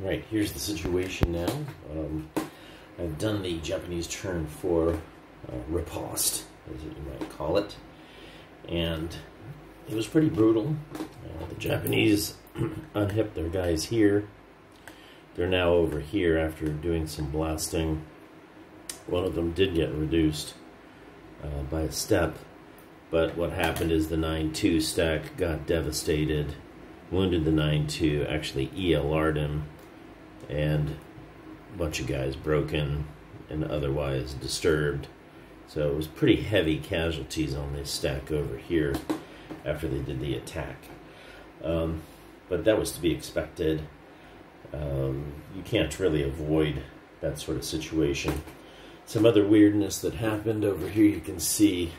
Right, here's the situation now. I've done the Japanese turn for riposte, as you might call it, and it was pretty brutal. The Japanese unhipped their guys here. They're now over here after doing some blasting. One of them did get reduced by a step, but what happened is the 9-2 stack got devastated, wounded the 9-2, actually ELR'd him, and a bunch of guys broken and otherwise disturbed. So it was pretty heavy casualties on this stack over here after they did the attack. But that was to be expected. You can't really avoid that sort of situation. Some other weirdness that happened over here, you can see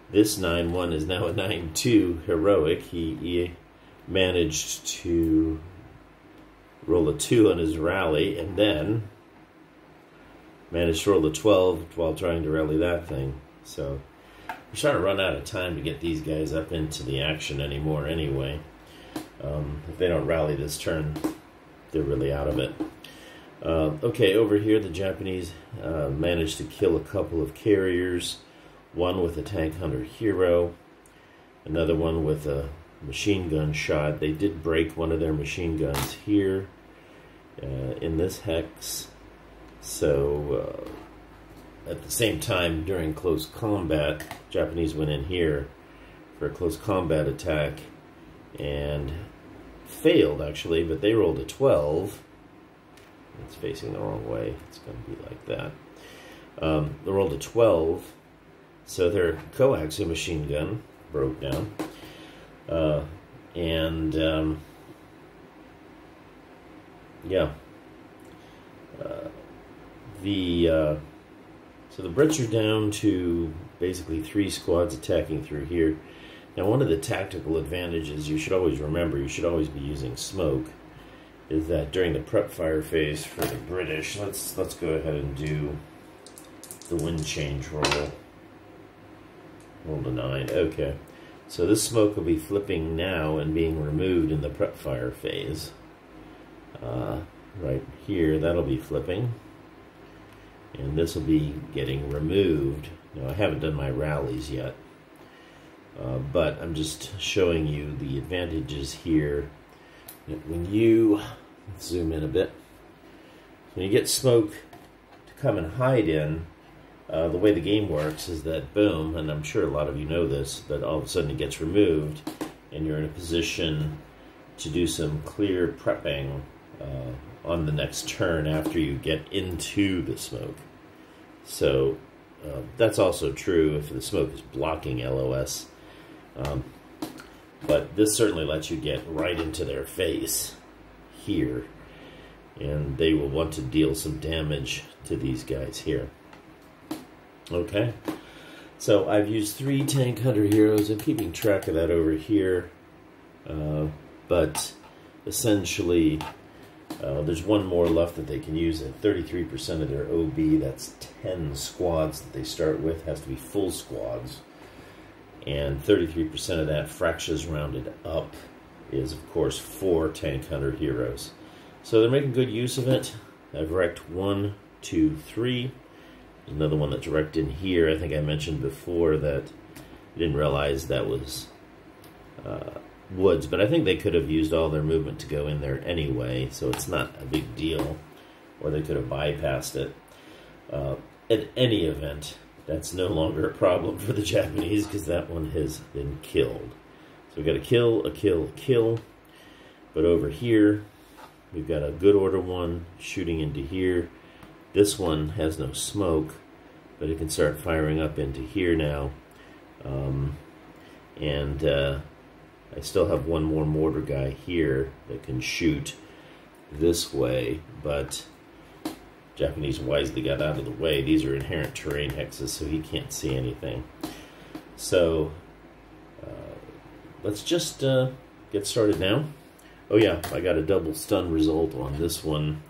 this 9-1 is now a 9-2 heroic. He managed to roll a 2 on his rally and then managed to roll a 12 while trying to rally that thing. So we're starting to run out of time to get these guys up into the action anymore anyway. If they don't rally this turn, they're really out of it. Okay, over here the Japanese managed to kill a couple of carriers, one with a tank hunter hero, another one with a machine gun shot. They did break one of their machine guns here in this hex. So at the same time, during close combat, Japanese went in here for a close combat attack and failed actually, but they rolled a 12. It's facing the wrong way. It's going to be like that. They rolled a 12, so their coaxial machine gun broke down. Yeah. So the Brits are down to basically 3 squads attacking through here. Now, one of the tactical advantages you should always remember, you should always be using smoke, is that during the prep fire phase for the British, let's go ahead and do the wind change roll. Roll to 9. Okay. So this smoke will be flipping now and being removed in the prep fire phase. Right here, that'll be flipping. And this will be getting removed. Now, I haven't done my rallies yet. But I'm just showing you the advantages here. When you, let's zoom in a bit, when you get smoke to come and hide in, the way the game works is that boom, and I'm sure a lot of you know this, but all of a sudden it gets removed and you're in a position to do some clear prepping on the next turn after you get into the smoke. So that's also true if the smoke is blocking LOS. But this certainly lets you get right into their face here, and they will want to deal some damage to these guys here. Okay, so I've used 3 tank hunter heroes. I'm keeping track of that over here, but essentially there's one more left that they can use at 33% of their OB. That's 10 squads that they start with. Has to be full squads. And 33% of that, fractions rounded up, is of course 4 tank hunter heroes. So they're making good use of it. I've wrecked 1, 2, 3. There's another one that's wrecked in here. I think I mentioned before that I didn't realize that was woods, but I think they could have used all their movement to go in there anyway, so it's not a big deal. Or they could have bypassed it. In any event, that's no longer a problem for the Japanese because that one has been killed. So we've got a kill, a kill, a kill. But over here, we've got a good order one shooting into here. This one has no smoke, but it can start firing up into here now. I still have one more mortar guy here that can shoot this way, but Japanese wisely got out of the way. These are inherent terrain hexes, so he can't see anything. So let's just get started now. Oh yeah, I got a double stun result on this one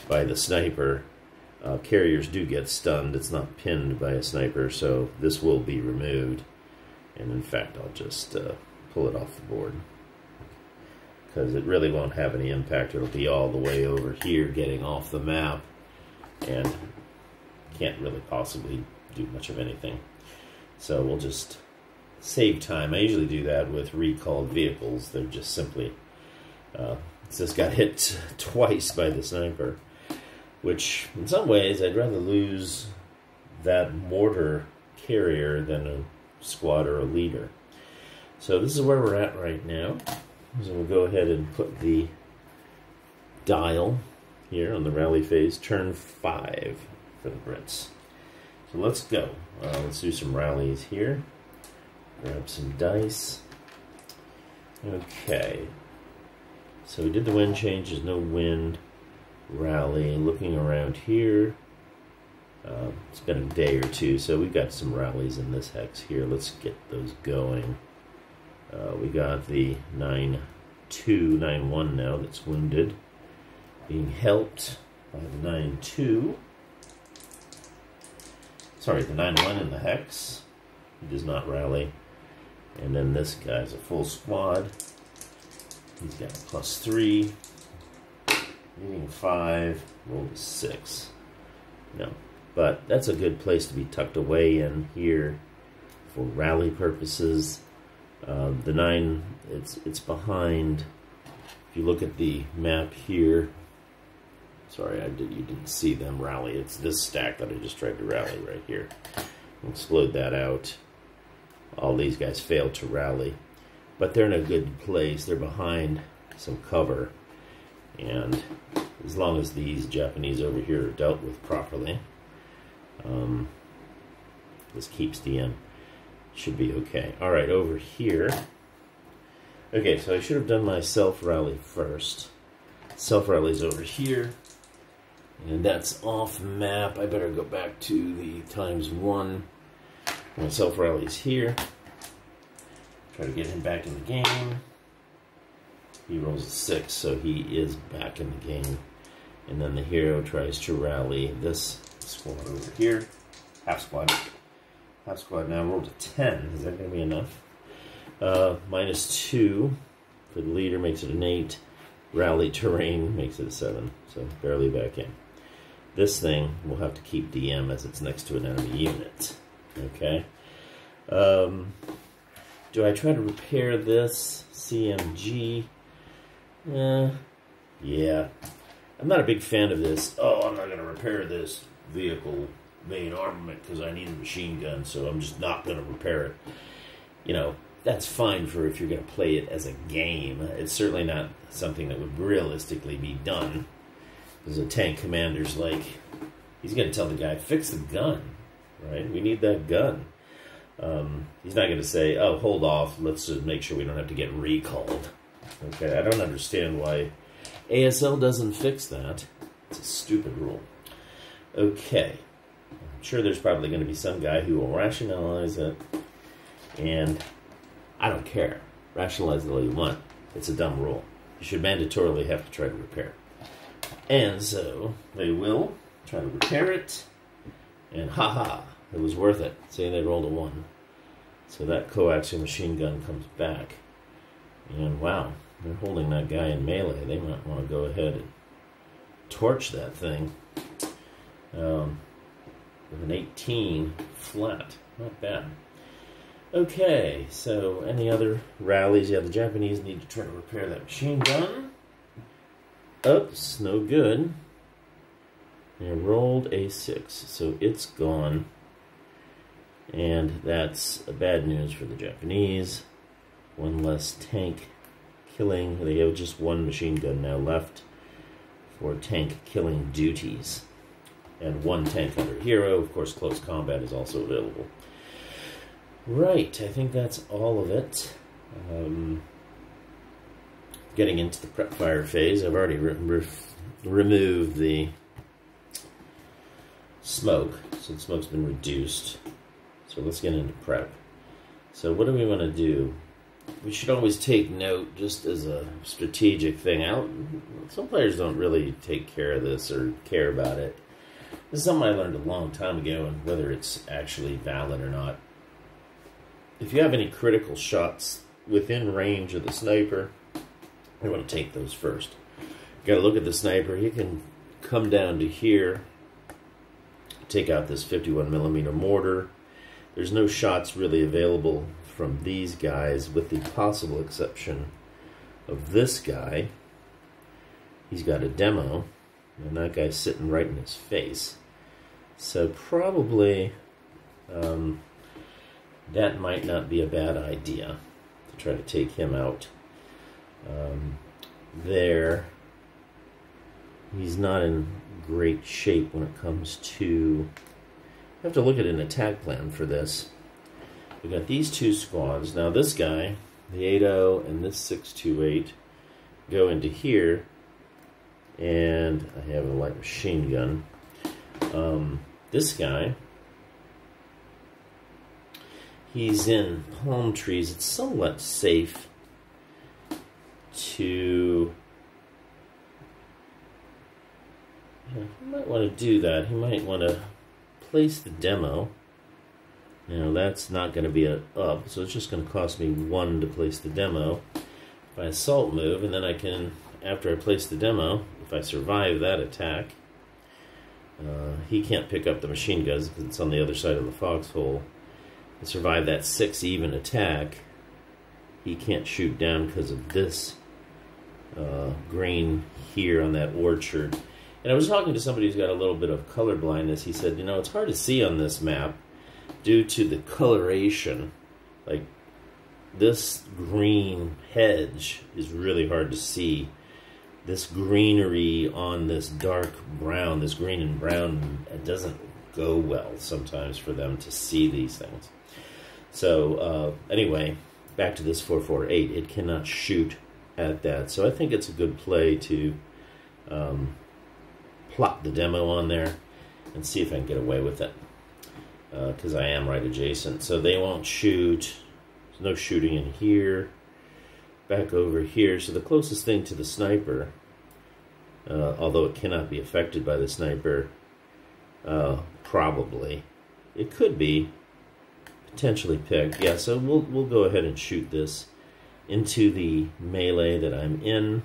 by the sniper. Carriers do get stunned. It's not pinned by a sniper, so this will be removed. And in fact, I'll just pull it off the board. because it really won't have any impact. It'll be all the way over here getting off the map and can't really possibly do much of anything. So we'll just save time. I usually do that with recalled vehicles. They're just simply just got hit twice by the sniper, which in some ways I'd rather lose that mortar carrier than a squad or a leader. So this is where we're at right now. So we'll go ahead and put the dial here on the rally phase, turn 5 for the Brits. So let's go. Let's do some rallies here. Grab some dice. Okay. So we did the wind change. There's no wind. Rally. Looking around here. It's been a day or two, so we've got some rallies in this hex here. Let's get those going. We got the 9-2, 9-1 now that's wounded. Being helped by the 9-2. Sorry, the 9-1 in the hex. He does not rally. And then this guy's a full squad. He's got a +3. Leading 5. Rolled a 6. No. But that's a good place to be tucked away in here for rally purposes. The 9, it's behind. If you look at the map here, sorry, you didn't see them rally. It's this stack that I just tried to rally right here. I'll explode that out. All these guys failed to rally, but they're in a good place. They're behind some cover, and as long as these Japanese over here are dealt with properly, this keeps DM. Should be okay. Alright, over here. Okay, so I should have done my self-rally first. Self-rally's over here. And that's off map. I better go back to the ×1. My self-rally's here. Try to get him back in the game. He rolls a 6, so he is back in the game. And then the hero tries to rally this squad over here. Half squad. Half squad now rolled a 10. Is that going to be enough? -2 for the leader makes it an 8. Rally terrain makes it a 7. So barely back in. This thing will have to keep DM as it's next to an enemy unit. Okay. Do I try to repair this? CMG? Yeah. I'm not a big fan of this. Oh, I'm not going to repair this vehicle main armament because I need a machine gun, so I'm just not going to repair it. You know, that's fine for if you're going to play it as a game. It's certainly not something that would realistically be done. Because a tank commander's like, he's going to tell the guy, fix the gun, right? We need that gun. He's not going to say, oh, hold off, let's just make sure we don't have to get recalled. Okay, I don't understand why ASL doesn't fix that. It's a stupid rule. Okay. I'm sure there's probably going to be some guy who will rationalize it, and I don't care. Rationalize it all you want. It's a dumb rule. You should mandatorily have to try to repair it. And so they will try to repair it, and haha, it was worth it. Say they rolled a 1. So that coaxial machine gun comes back, and wow, they're holding that guy in melee. They might want to go ahead and torch that thing. With an 18 flat. Not bad. Okay, so any other rallies? Yeah, the Japanese need to try to repair that machine gun. Oops, no good. They rolled a 6, so it's gone. And that's bad news for the Japanese. One less tank killing. They have just 1 machine gun now left for tank killing duties. And 1 tank under hero. Of course, close combat is also available. Right, I think that's all of it. Getting into the prep fire phase, I've already removed the smoke, so the smoke's been reduced. So let's get into prep. So what do we want to do? We should always take note, just as a strategic thing. Some players don't really take care of this or care about it. This is something I learned a long time ago, and whether it's actually valid or not. If you have any critical shots within range of the sniper, We want to take those first. Got to look at the sniper. He can come down to here, take out this 51mm mortar. There's no shots really available from these guys, with the possible exception of this guy. He's got a demo, and that guy's sitting right in his face. So probably that might not be a bad idea to try to take him out. There, he's not in great shape when it comes to... You have to look at an attack plan for this. We've got these two squads. Now this guy, the 80 and this 628, go into here, and I have a light machine gun. This guy, he's in palm trees. It's somewhat safe to... He might want to do that. He might want to place the demo. Now that's not going to be up, so it's just going to cost me 1 to place the demo. If I assault move, and then I can, after I place the demo, if I survive that attack, he can't pick up the machine guns because it's on the other side of the foxhole. To survive that 6 even attack, he can't shoot down because of this grain here on that orchard. And I was talking to somebody who's got a little bit of color blindness. He said, you know, it's hard to see on this map due to the coloration. Like, this green hedge is really hard to see. This greenery on this dark brown, this green and brown, it doesn't go well sometimes for them to see these things. So, anyway, back to this 448. It cannot shoot at that. So I think it's a good play to plop the demo on there and see if I can get away with it. Because I am right adjacent. So they won't shoot. There's no shooting in here. Back over here. So the closest thing to the sniper, although it cannot be affected by the sniper, probably. It could be potentially picked. Yeah, so we'll go ahead and shoot this into the melee that I'm in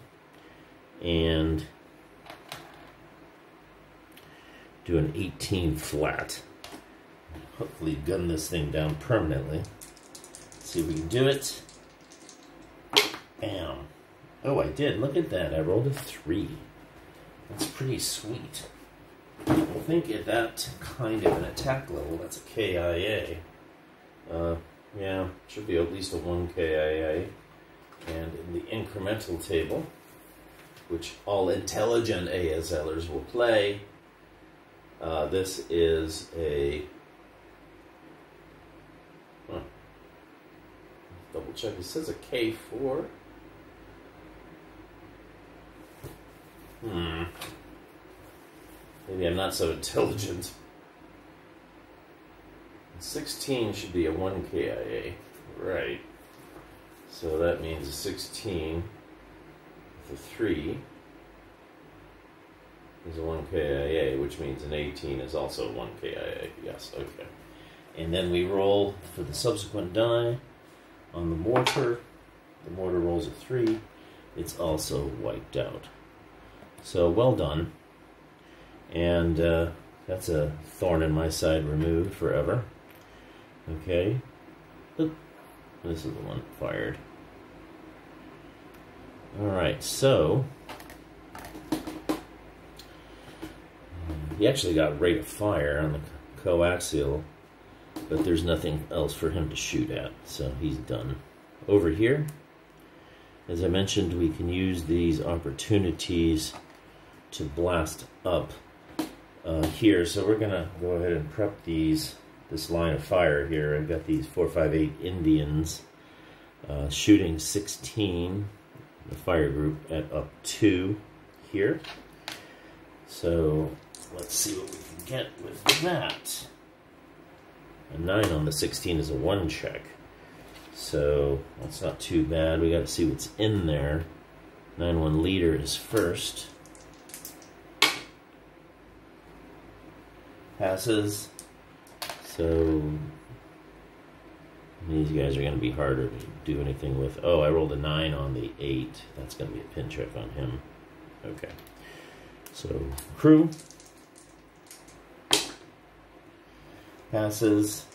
and do an 18 flat. Hopefully gun this thing down permanently. See if we can do it. Bam. Oh, I did. Look at that. I rolled a 3. That's pretty sweet. I think at that kind of an attack level, that's a KIA. Yeah, should be at least a 1 KIA. And in the incremental table, which all intelligent ASLers will play, this is a... Double check. It says a K4. Maybe I'm not so intelligent. 16 should be a 1 KIA. Right. So that means a 16 with a 3 is a 1 KIA, which means an 18 is also a 1 KIA. Yes, okay. And then we roll for the subsequent die on the mortar. The mortar rolls a 3. It's also wiped out. So well done. And that's a thorn in my side removed forever. Okay. Oop. This is the one that fired. Alright, so he actually got rate of fire on the coaxial, but there's nothing else for him to shoot at, so he's done. Over here, as I mentioned, we can use these opportunities to blast up here. So we're gonna go ahead and prep this line of fire here. I've got these 458 Indians shooting 16, the fire group at up 2 here. So let's see what we can get with that. A 9 on the 16 is a 1 check. So that's not too bad. We got to see what's in there. 9-1 leader is first. Passes. So These guys are going to be harder to do anything with. Oh, I rolled a 9 on the 8. That's going to be a pin check on him. Okay. So, crew. Passes.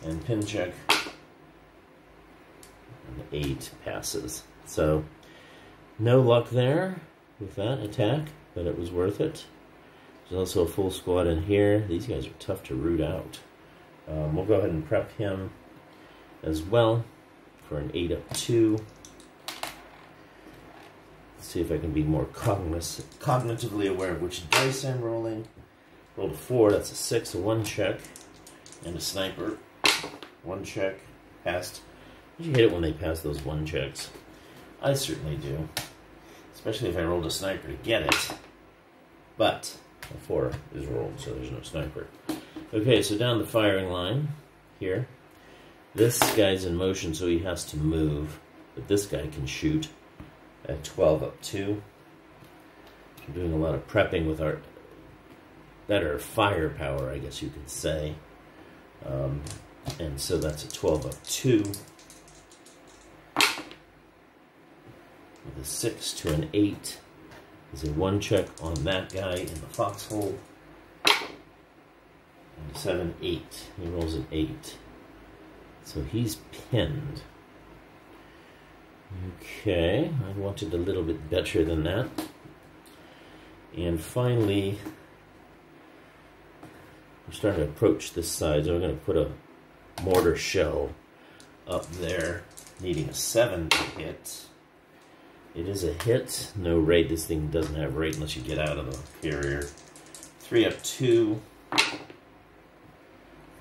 And pin check. And 8 passes. So, no luck there with that attack, but it was worth it. There's also a full squad in here. These guys are tough to root out. We'll go ahead and prep him as well for an 8-up-2. Let's see if I can be more cognitively aware of which dice I'm rolling. Rolled a 4, that's a 6, a 1 check, and a sniper. 1 check, passed. You hate it when they pass those 1 checks. I certainly do. Especially if I rolled a sniper to get it. But a 4 is rolled, so there's no sniper. Okay, so down the firing line here. This guy's in motion, so he has to move. But this guy can shoot at 12-up-2. We're doing a lot of prepping with our better firepower, I guess you could say. And so that's a 12-up-2. With a 6 to an 8. Is a 1 check on that guy in the foxhole. And a 7, 8. He rolls an 8. So he's pinned. Okay, I wanted a little bit better than that. And finally, we're starting to approach this side, so we're going to put a mortar shell up there, needing a 7 to hit. It is a hit. No rate. This thing doesn't have rate unless you get out of the carrier. 3-up-2.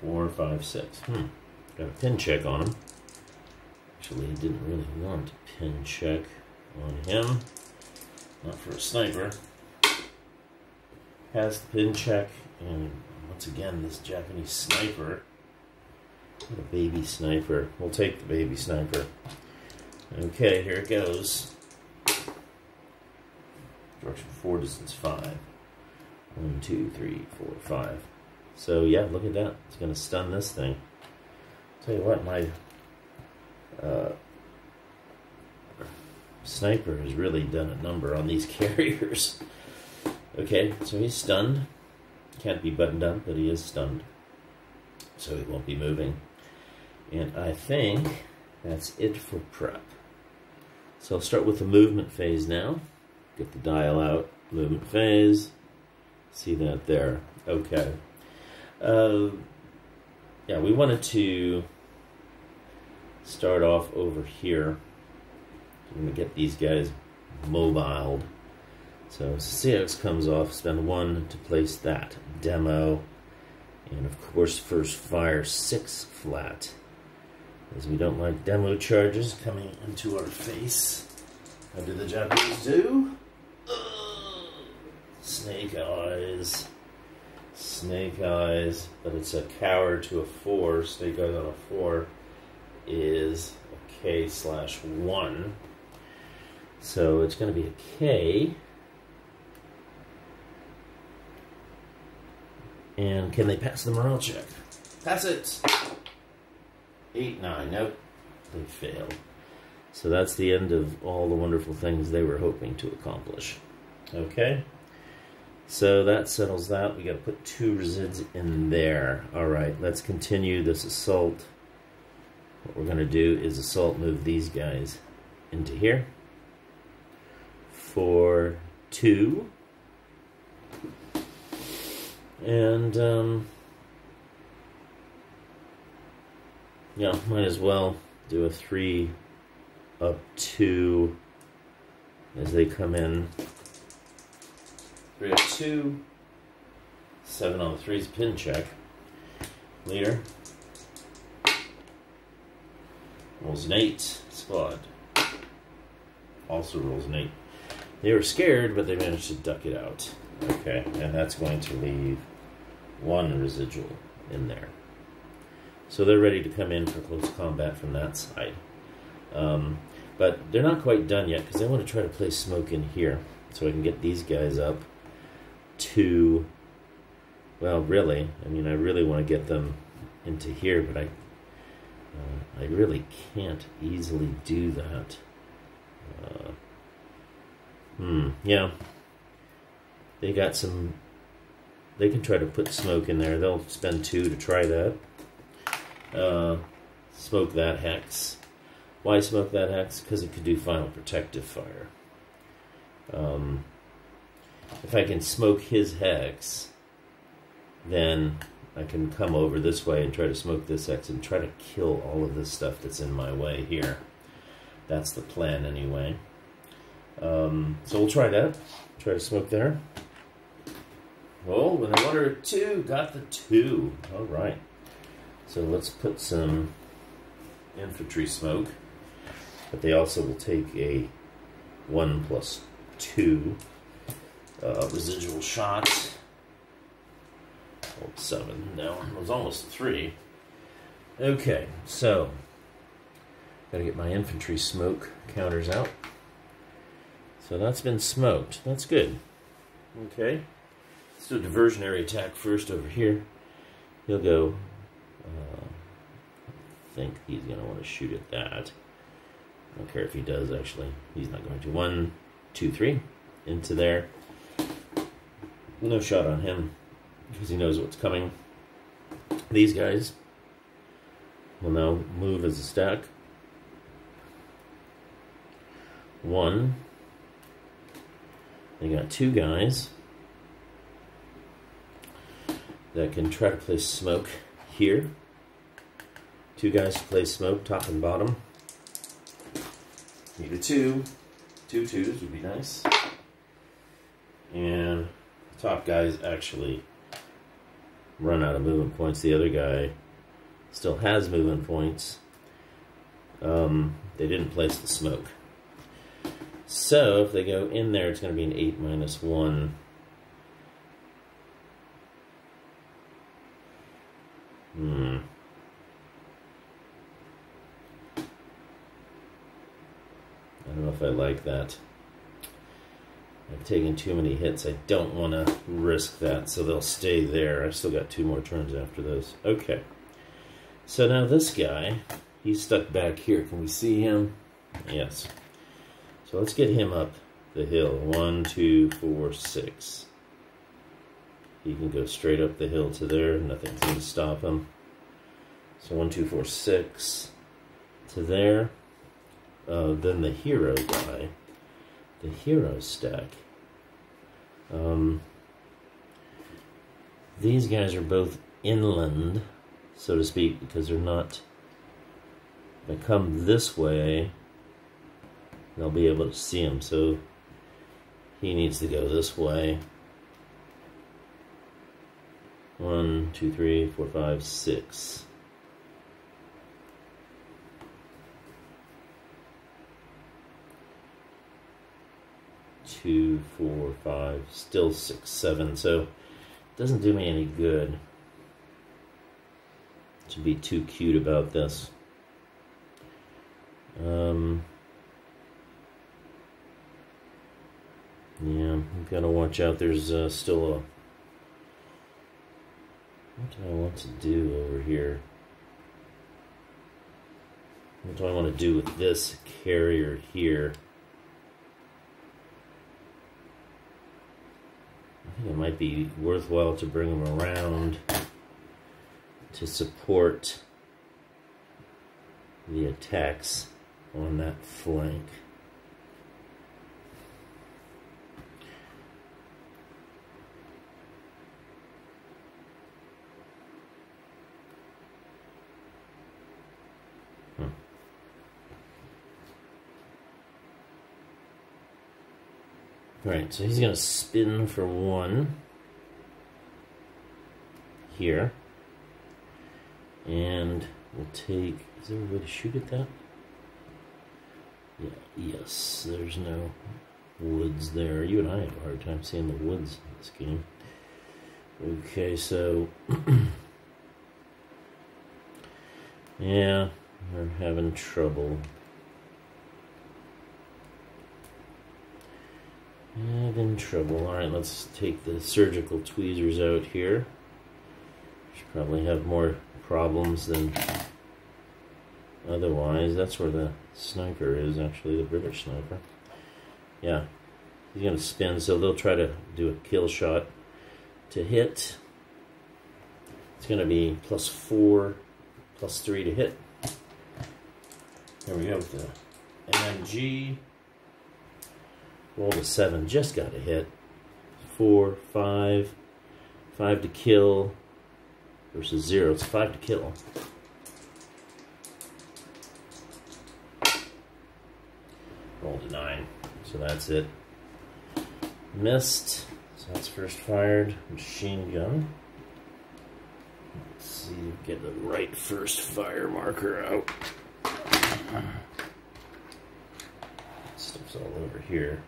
4, 5, 6. Got a pin check on him. Actually, he didn't really want a pin check on him. Not for a sniper. Has the pin check, and once again, this Japanese sniper. What a baby sniper. We'll take the baby sniper. Okay, here it goes. Direction 4, distance 5. 1, 2, 3, 4, 5. So yeah, look at that. It's going to stun this thing. Tell you what, my sniper has really done a number on these carriers. Okay, so he's stunned. Can't be buttoned up, but he is stunned. So he won't be moving. And I think that's it for prep. So I'll start with the movement phase now. Get the dial out. Movement phase. See that there. Okay. Yeah, we wanted to start off over here. I'm going to get these guys mobiled. So CX comes off, spend 1 to place that demo. And of course, first fire 6 flat, as we don't like demo charges coming into our face. How do the Japanese do? Snake eyes. Snake eyes, but it's a coward to a 4. Snake eyes on a 4 is a K/1. So it's going to be a K. And can they pass the morale check? Pass it! 8, 9. Nope. They failed. So that's the end of all the wonderful things they were hoping to accomplish. Okay. So that settles that. We got to put 2 resids in there. Alright, let's continue this assault. What we're going to do is assault move these guys into here. 4, 2. And, yeah, might as well do a 3-up-2 as they come in. 3-up-2. 7 on the 3's pin check. Leader. Rolls an 8. Squad. Also rolls an 8. They were scared, but they managed to duck it out. Okay, and that's going to leave 1 residual in there. So they're ready to come in for close combat from that side. But they're not quite done yet, because they want to try to place smoke in here. So I can get these guys up to, well, really, I mean, I really want to get them into here, but I really can't easily do that. Yeah. They got some... They can try to put smoke in there. They'll spend 2 to try that. Smoke that hex. Why smoke that hex? Because it could do final protective fire. If I can smoke his hex, then I can come over this way and try to smoke this hex and try to kill all of this stuff that's in my way here. That's the plan anyway. So we'll try that. Try to smoke there. Well, when I wanted a 2, got the 2. Alright. So let's put some infantry smoke. But they also will take a 1+2 residual shot. 7. No, it was almost 3. Okay, so gotta get my infantry smoke counters out. So that's been smoked. That's good. Okay. Let's do a diversionary attack first over here. He'll go... I think he's going to want to shoot at that. I don't care if he does, actually. He's not going to. 1, 2, 3. Into there. No shot on him, because he knows what's coming. These guys will now move as a stack. 1. They got 2 guys that can try to place smoke here. 2 guys to place smoke, top and bottom. Need a 2. 2 2s would be nice. And the top guys actually run out of movement points. The other guy still has movement points. They didn't place the smoke. So if they go in there, it's going to be an 8 - 1. I don't know if I like that. I've taken too many hits. I don't want to risk that, so they'll stay there. I've still got 2 more turns after those. Okay. So now this guy, he's stuck back here. Can we see him? Yes. So let's get him up the hill. 1, 2, 4, 6. He can go straight up the hill to there. Nothing's going to stop him. So 1, 2, 4, 6 to there. Then the hero guy. The hero stack. These guys are both inland, so to speak, because they're not... If I come this way, they'll be able to see him, so he needs to go this way. 1, 2, 3, 4, 5, 6. Two, 4, 5, still 6, 7. So it doesn't do me any good to be too cute about this. Yeah, I've got to watch out. There's still a... What do I want to do over here? What do I want to do with this carrier here? I think it might be worthwhile to bring him around to support the attacks on that flank. Right, so he's going to spin for 1 here. And we'll take... Is there a way to shoot at that? Yeah, yes, there's no woods there. You and I have a hard time seeing the woods in this game. Okay, so... yeah, we're having trouble. Having trouble. Alright, let's take the surgical tweezers out here. Should probably have more problems than otherwise. That's where the sniper is, actually, the British sniper. Yeah, he's going to spin, so they'll try to do a kill shot to hit. It's going to be +4, +3 to hit. There we go with the MMG. Roll a 7, just got a hit. 4, 5, 5 to kill versus 0. It's 5 to kill. Rolled a 9, so that's it. Missed, so that's first fired. Machine gun. Let's see, get the right first fire marker out. Stuff's all over here.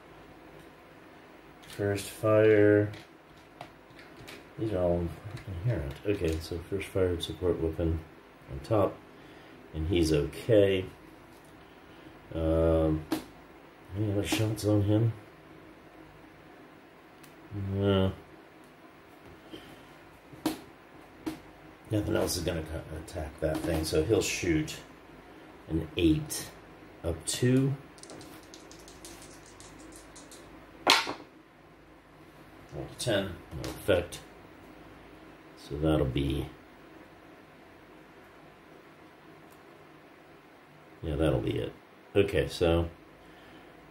First fire. These are all inherent. Okay, so first fire support weapon on top, and he's okay. Any other shots on him? No. Nothing else is going to attack that thing, so he'll shoot an 8 up 2. Roll 10, no effect. So that'll be, yeah, that'll be it. Okay, so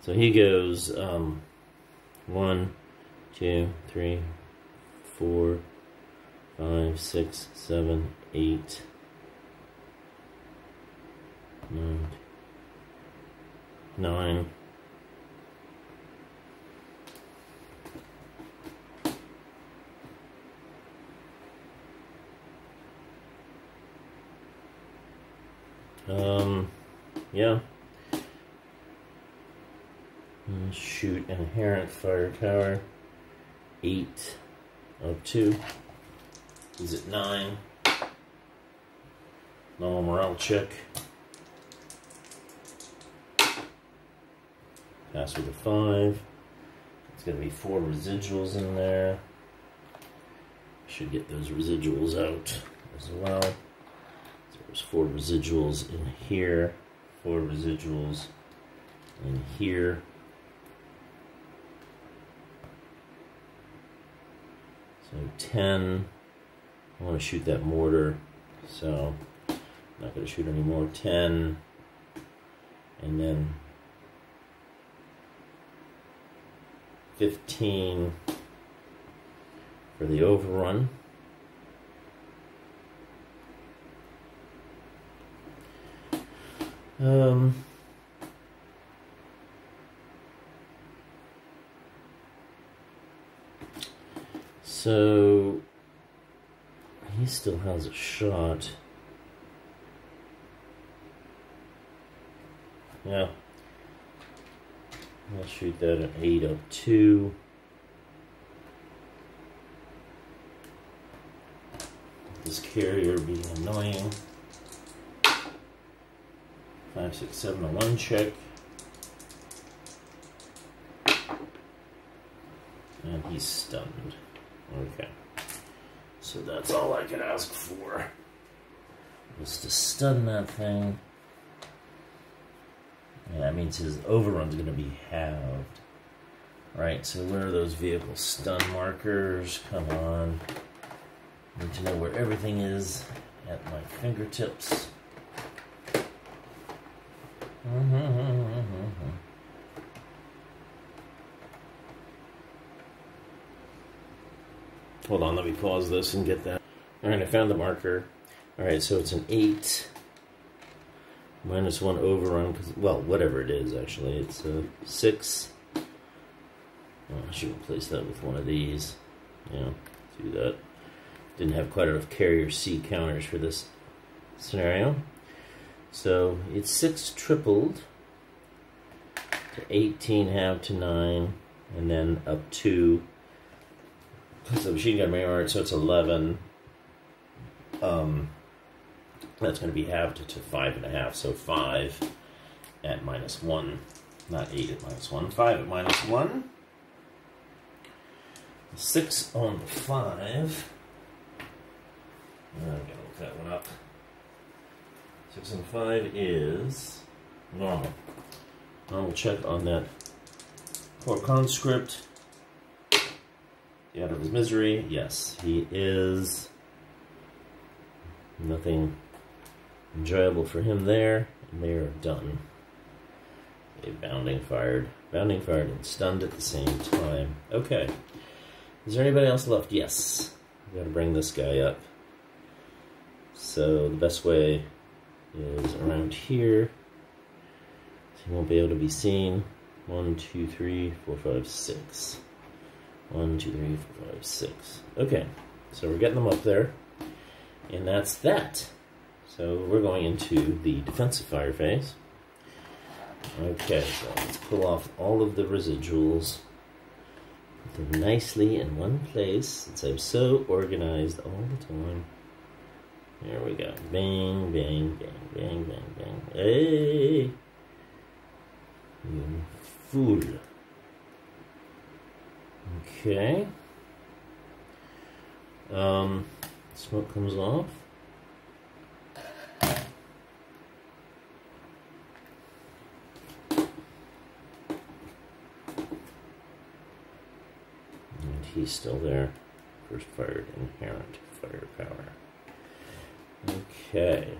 he goes 1, 2, 3, 4, 5, 6, 7, 8, 9. Yeah. Shoot inherent firepower. 8 up 2. He's at 9. Normal morale check. Pass with a 5. It's going to be 4 residuals in there. Should get those residuals out as well. So there's 4 residuals in here. 4 residuals in here. So 10. I want to shoot that mortar, so I'm not going to shoot any more. 10. And then 15 for the overrun. So he still has a shot. Yeah. I'll shoot that at 8 up 2. This carrier being annoying. 5, 6, 7, a 1 check. And he's stunned. Okay. So that's all I could ask for. Was to stun that thing. And that means his overrun's going to be halved. Right, so where are those vehicle stun markers? Come on. I need to know where everything is at my fingertips. Hold on, let me pause this and get that. Alright, I found the marker. Alright, so it's an 8. -1 overrun, because, well, whatever it is, actually. It's a 6. Oh, I should replace that with one of these. Yeah, do that. Didn't have quite enough carrier C counters for this scenario. So it's 6 tripled to 18 halved to 9, and then up 2. Plus the machine gun memory, so it's 11. That's going to be halved to 5.5, so 5 at -1, not 8 at -1. 5 at -1. 6 on the 5. I gotta look that one up. 6 and 5 is normal. Normal check on that poor conscript. Out of his misery. Yes, he is. Nothing enjoyable for him there. And they are done. A bounding fired. Bounding fired and stunned at the same time. Okay. Is there anybody else left? Yes. We've got to bring this guy up. So the best way is around here. So he won't be able to be seen. 1, 2, 3, 4, 5, 6. 1, 2, 3, 4, 5, 6. Okay. So we're getting them up there. And that's that. So we're going into the defensive fire phase. Okay, so let's pull off all of the residuals. Put them nicely in one place, since I'm so organized all the time. There we go. Bang, bang, bang, bang, bang, bang. Hey! You fool. Okay. Smoke comes off. He's still there. First fired inherent firepower. Okay.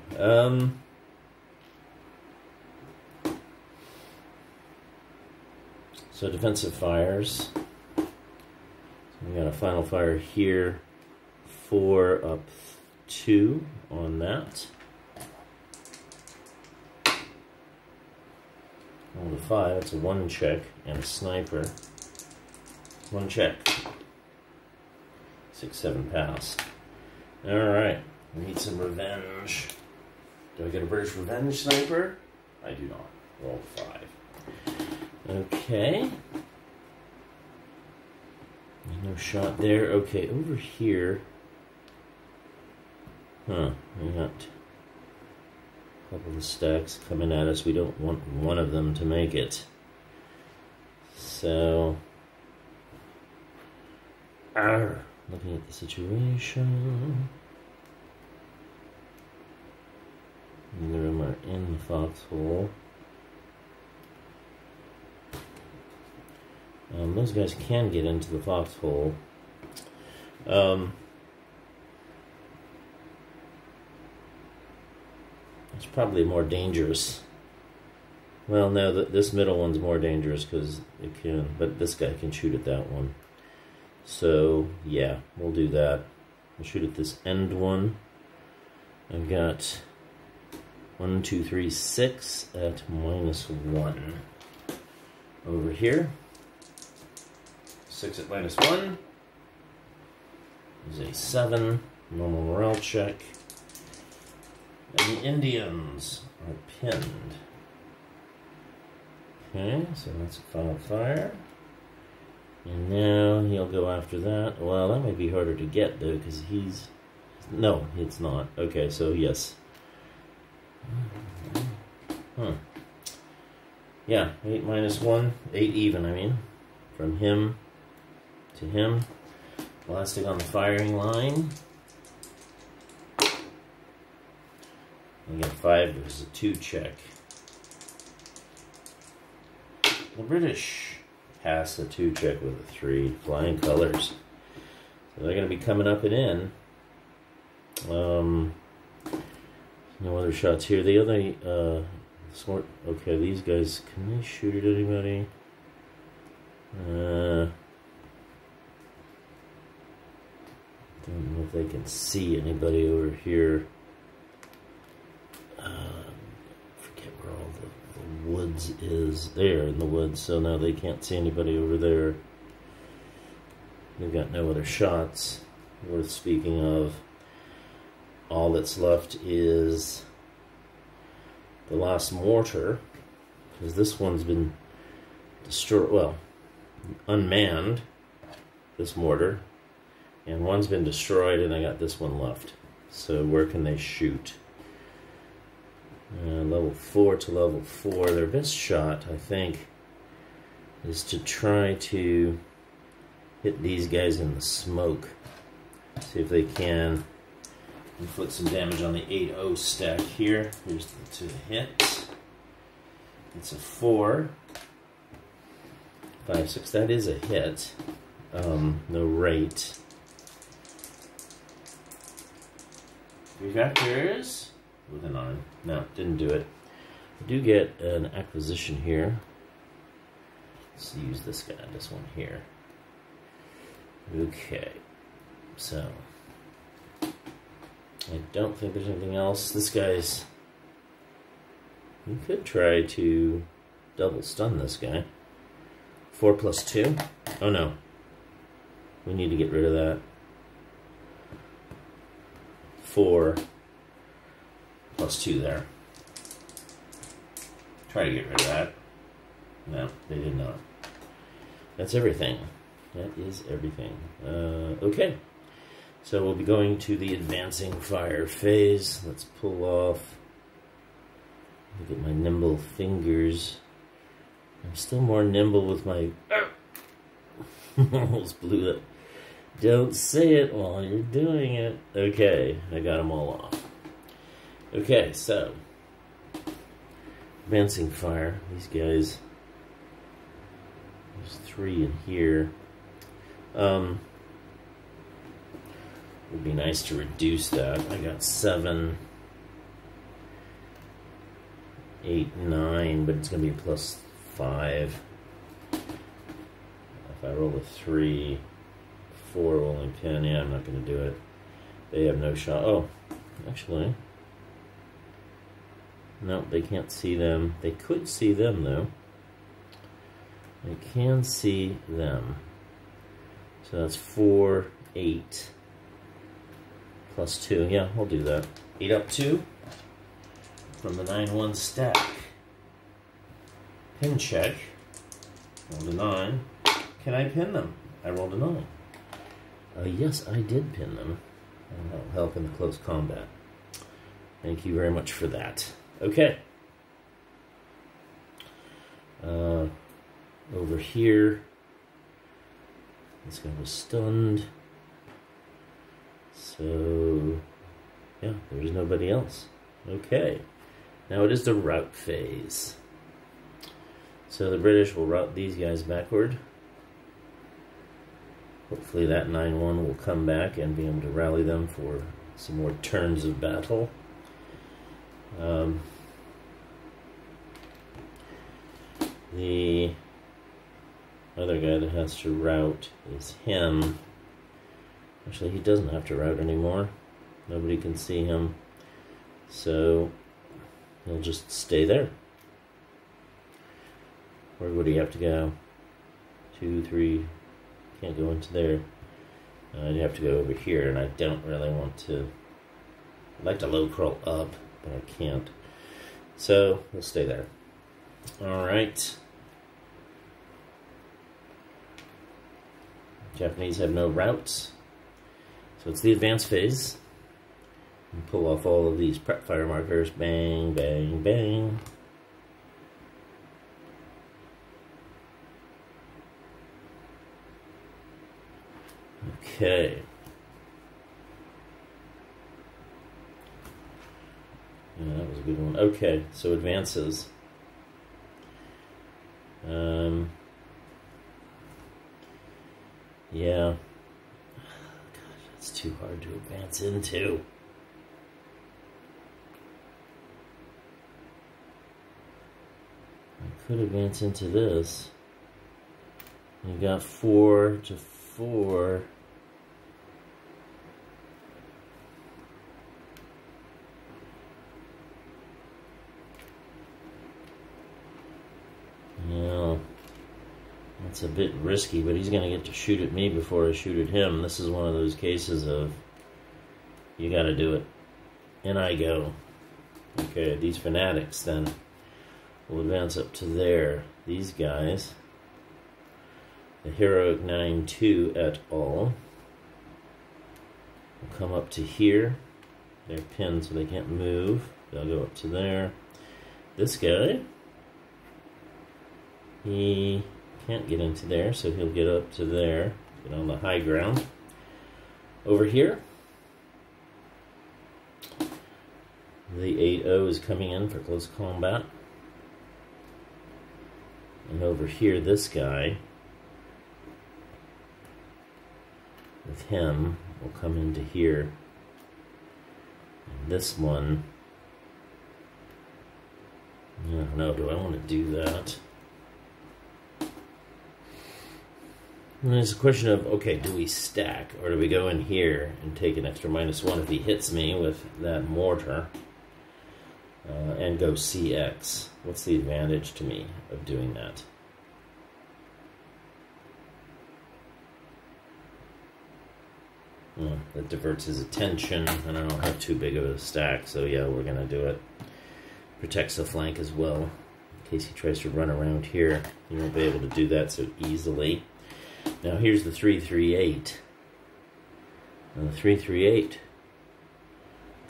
So defensive fires. So we got a final fire here. 4 up 2 on that. On the 5, it's a 1 check and a sniper. 1 check. 6, 7 pass. Alright, we need some revenge. Do I get a British revenge sniper? I do not. Roll 5. Okay. No shot there. Okay, over here. Huh, we got a couple of stacks coming at us. We don't want one of them to make it. So, looking at the situation. Neither of them are in the foxhole. Those guys can get into the foxhole. It's probably more dangerous. Well, no, this middle one's more dangerous because it can, but this guy can shoot at that one. So, yeah, we'll do that. We'll shoot at this end one. I've got 1, 2, 3, 6 at -1. Over here. 6 at -1 is a 7. Normal morale check. And the Indians are pinned. Okay, so that's a final fire. And now he'll go after that. Well, that might be harder to get, though, because he's... No, it's not. Okay, so yes. Huh. Yeah, 8 -1. 8 even, I mean. From him to him. Blasting on the firing line. I got 5, it was a 2 check. The British pass a 2 check with a 3. Flying colors. So they're going to be coming up and in. No other shots here. The other, okay, these guys, can they shoot at anybody? Don't know if they can see anybody over here. Forget where all the woods is. There in the woods, so now they can't see anybody over there. They've got no other shots worth speaking of. All that's left is the last mortar, because this one's been destroyed, well, unmanned, this mortar, and one's been destroyed, and I got this one left. So where can they shoot? Level 4 to level 4. Their best shot, I think, is to try to hit these guys in the smoke. See if they can inflict some damage on the 8-0 stack here. Here's the 2 hit. It's a 4. 5, 6. That is a hit. No rate. 3 factors with a 9. No, didn't do it. I do get an acquisition here. Let's use this guy, this one here. Okay, so I don't think there's anything else. This guy's... You could try to double stun this guy. 4 plus 2. Oh no. We need to get rid of that. 4 plus 2 there. Try to get rid of that. No, they did not. That's everything. That is everything. Okay. So we'll be going to the advancing fire phase. Let's pull off. Look at my nimble fingers. I'm still more nimble with my... Almost blew that. Don't say it while you're doing it. Okay, I got them all off. Okay, so... Advancing fire. These guys... There's 3 in here. Would be nice to reduce that. I got 7... 8, 9, but it's going to be plus 5. If I roll a 3, 4 will only pin. Yeah, I'm not going to do it. They have no shot. Oh, actually. No, they can't see them. They could see them, though. They can see them. So that's 4, 8, plus 2. Yeah, we'll do that. 8 up 2. From the 9-1 stack. Pin check. Rolled a 9. Can I pin them? I rolled a 9. Yes, I did pin them. And that'll help in the close combat. Thank you very much for that. Okay. Over here. This guy was stunned. So, yeah, there's nobody else. Okay. Now it is the rout phase. So the British will rout these guys backward. Hopefully that 9-1 will come back and be able to rally them for some more turns of battle. The other guy that has to rout is him. Actually, he doesn't have to rout anymore. Nobody can see him. So he'll just stay there. Where would he have to go? 2, 3. Can't go into there. I'd have to go over here, and I don't really want to. I'd like to low crawl up, but I can't. So we'll stay there. All right. Japanese have no routes, so it's the advance phase. And pull off all of these prep fire markers. Bang, bang, bang. Okay. Yeah, that was a good one. Okay, so advances. Yeah. Gosh, that's too hard to advance into. I could advance into this. You got 4 to 4. Yeah, that's a bit risky, but he's going to get to shoot at me before I shoot at him. This is one of those cases of, you got to do it. And I go. Okay, these fanatics then will advance up to there. These guys, the Heroic 9-2 et al. Will come up to here. They're pinned so they can't move. They'll go up to there. This guy, he can't get into there, so he'll get up to there, get on the high ground. Over here, The 8-0 is coming in for close combat. And over here, this guy, with him, will come into here. And this one, I don't know, do I want to do that? And there's a question of, okay, do we stack, or do we go in here and take an extra -1 if he hits me with that mortar, and go CX? What's the advantage to me of doing that? Well, that diverts his attention, and I don't have too big of a stack, so yeah, we're going to do it. Protects the flank as well, in case he tries to run around here. You won't be able to do that so easily. Now here's the 3-3-8. And the 3-3-8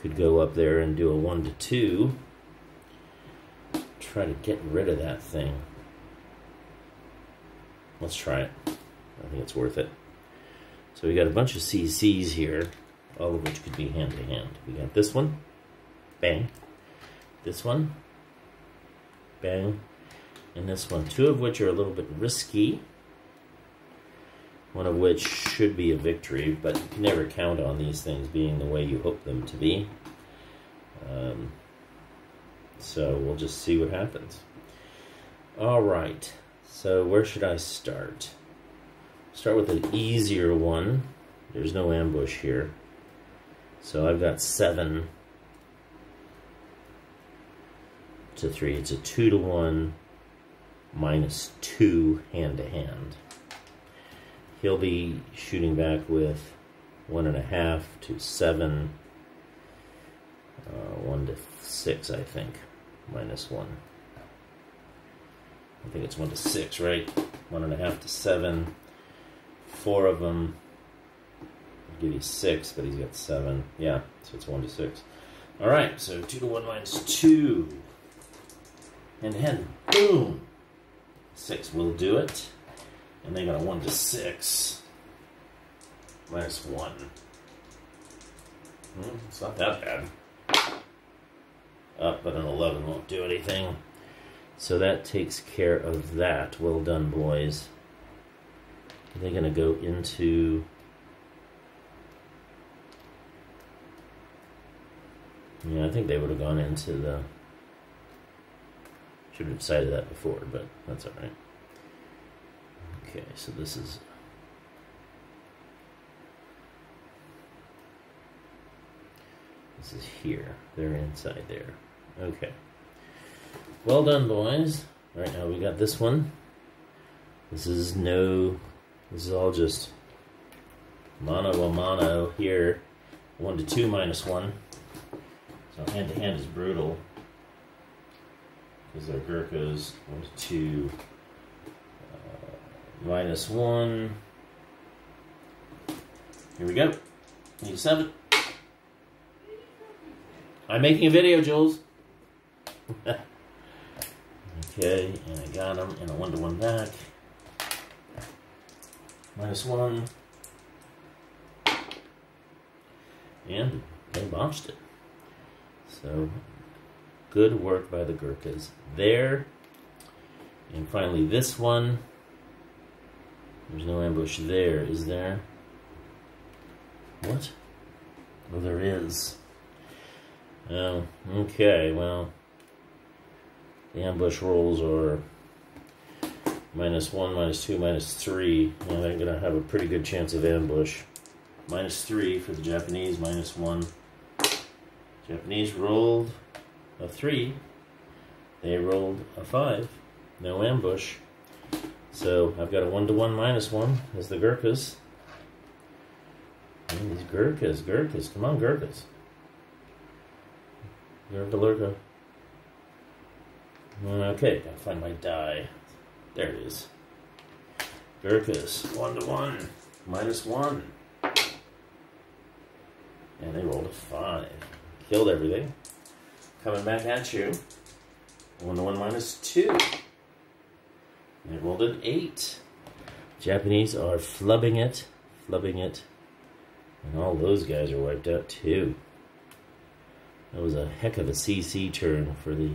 could go up there and do a 1-2. Try to get rid of that thing. Let's try it. I think it's worth it. So we got a bunch of CCs here, all of which could be hand to hand. We got this one, bang. This one, bang. And this one, two of which are a little bit risky. One of which should be a victory, but you can never count on these things being the way you hope them to be. So we'll just see what happens. All right, so where should I start? Start with an easier one. There's no ambush here. So I've got 7 to 3. It's a 2-1 -2 hand to hand. He'll be shooting back with 1.5 to 7, 1 to 6, I think, -1. I think it's 1 to 6, right? 1.5 to 7. 4 of them. I'll give you 6, but he's got 7. Yeah, so it's 1 to 6. All right, so 2-1 -2. And then, boom! 6 will do it. And they got a 1 to 6. -1. It's not that bad. Up, but an 11 won't do anything. So that takes care of that. Well done, boys. Are they going to go into... Yeah, I think they would have gone into the... Should have decided that before, but that's all right. Okay, so this is... This is here. They're inside there. Okay. Well done, boys. All right, now we got this one. This is all just mano a mano here. 1 to 2 -1. So hand to hand is brutal. Because they're Gurkhas. 1 to 2. -1. Here we go. Need 7. I'm making a video, Jules. Okay, and I got him in a 1-1 back. -1. And they botched it. So, good work by the Gurkhas there. And finally this one. There's no ambush there, is there? What? Oh, there is. Oh, okay, well, the ambush rolls are -1, -2, -3. Yeah, they're going to have a pretty good chance of ambush. -3 for the Japanese, -1. Japanese rolled a 3. They rolled a 5. No ambush. So I've got a 1-1 -1 as the Gurkhas. And these Gurkhas, come on, Gurkhas. Gurkha. Okay, gotta find my die. There it is. Gurkhas, 1-1 -1. And they rolled a 5. Killed everything. Coming back at you. 1-1 -2. And it rolled an 8. Japanese are flubbing it. And all those guys are wiped out too. That was a heck of a CC turn for the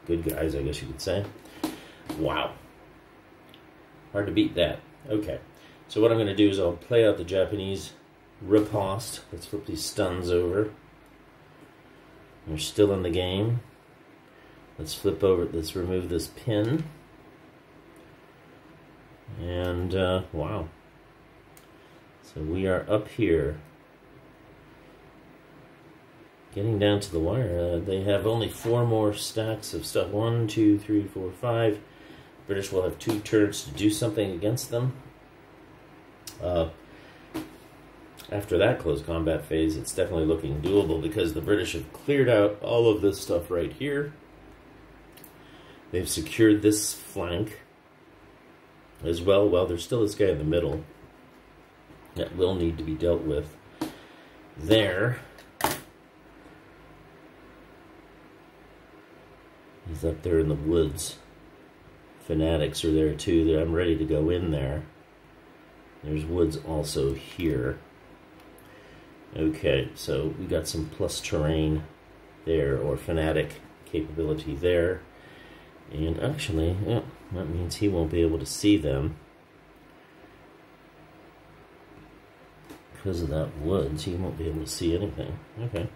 good guys, I guess you could say. Wow. Hard to beat that. Okay. So what I'm going to do is I'll play out the Japanese riposte. Let's flip these stuns over. They're still in the game. Let's flip over. Let's remove this pin. And, wow. So we are up here. Getting down to the wire. They have only 4 more stacks of stuff. 1, 2, 3, 4, 5. British will have 2 turns to do something against them. After that close combat phase, it's definitely looking doable because the British have cleared out all of this stuff right here. They've secured this flank as well. Well, there's still this guy in the middle that will need to be dealt with there. He's up there in the woods. Fanatics are there too. I'm ready to go in there. There's woods also here. Okay, so we got some plus terrain there, or fanatic capability there. And actually, yeah, that means he won't be able to see them. Because of that woods, he won't be able to see anything. Okay.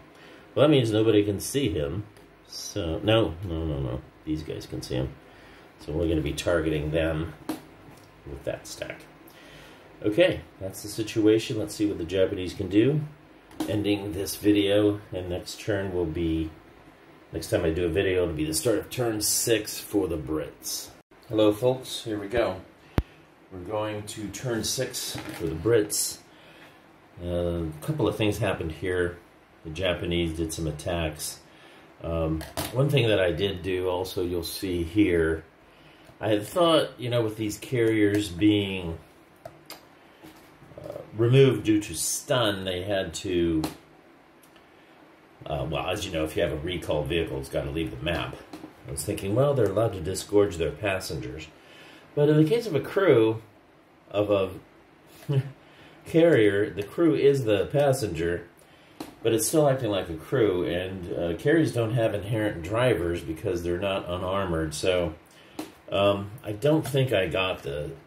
Well, that means nobody can see him. So, no. These guys can see him. So we're going to be targeting them with that stack. Okay, that's the situation. Let's see what the Japanese can do. Ending this video, and next turn will be, next time I do a video, it'll be the start of turn 6 for the Brits. Hello folks, here we go. We're going to turn 6 for the Brits. A couple of things happened here. The Japanese did some attacks. One thing that I did do also, you'll see here, I had thought, you know, with these carriers being removed due to stun, they had to, well, as you know, if you have a recall vehicle, it's got to leave the map. I was thinking, well, they're allowed to disgorge their passengers. But in the case of a crew, of a carrier, the crew is the passenger, but it's still acting like a crew, and carriers don't have inherent drivers because they're not unarmored, so I don't think I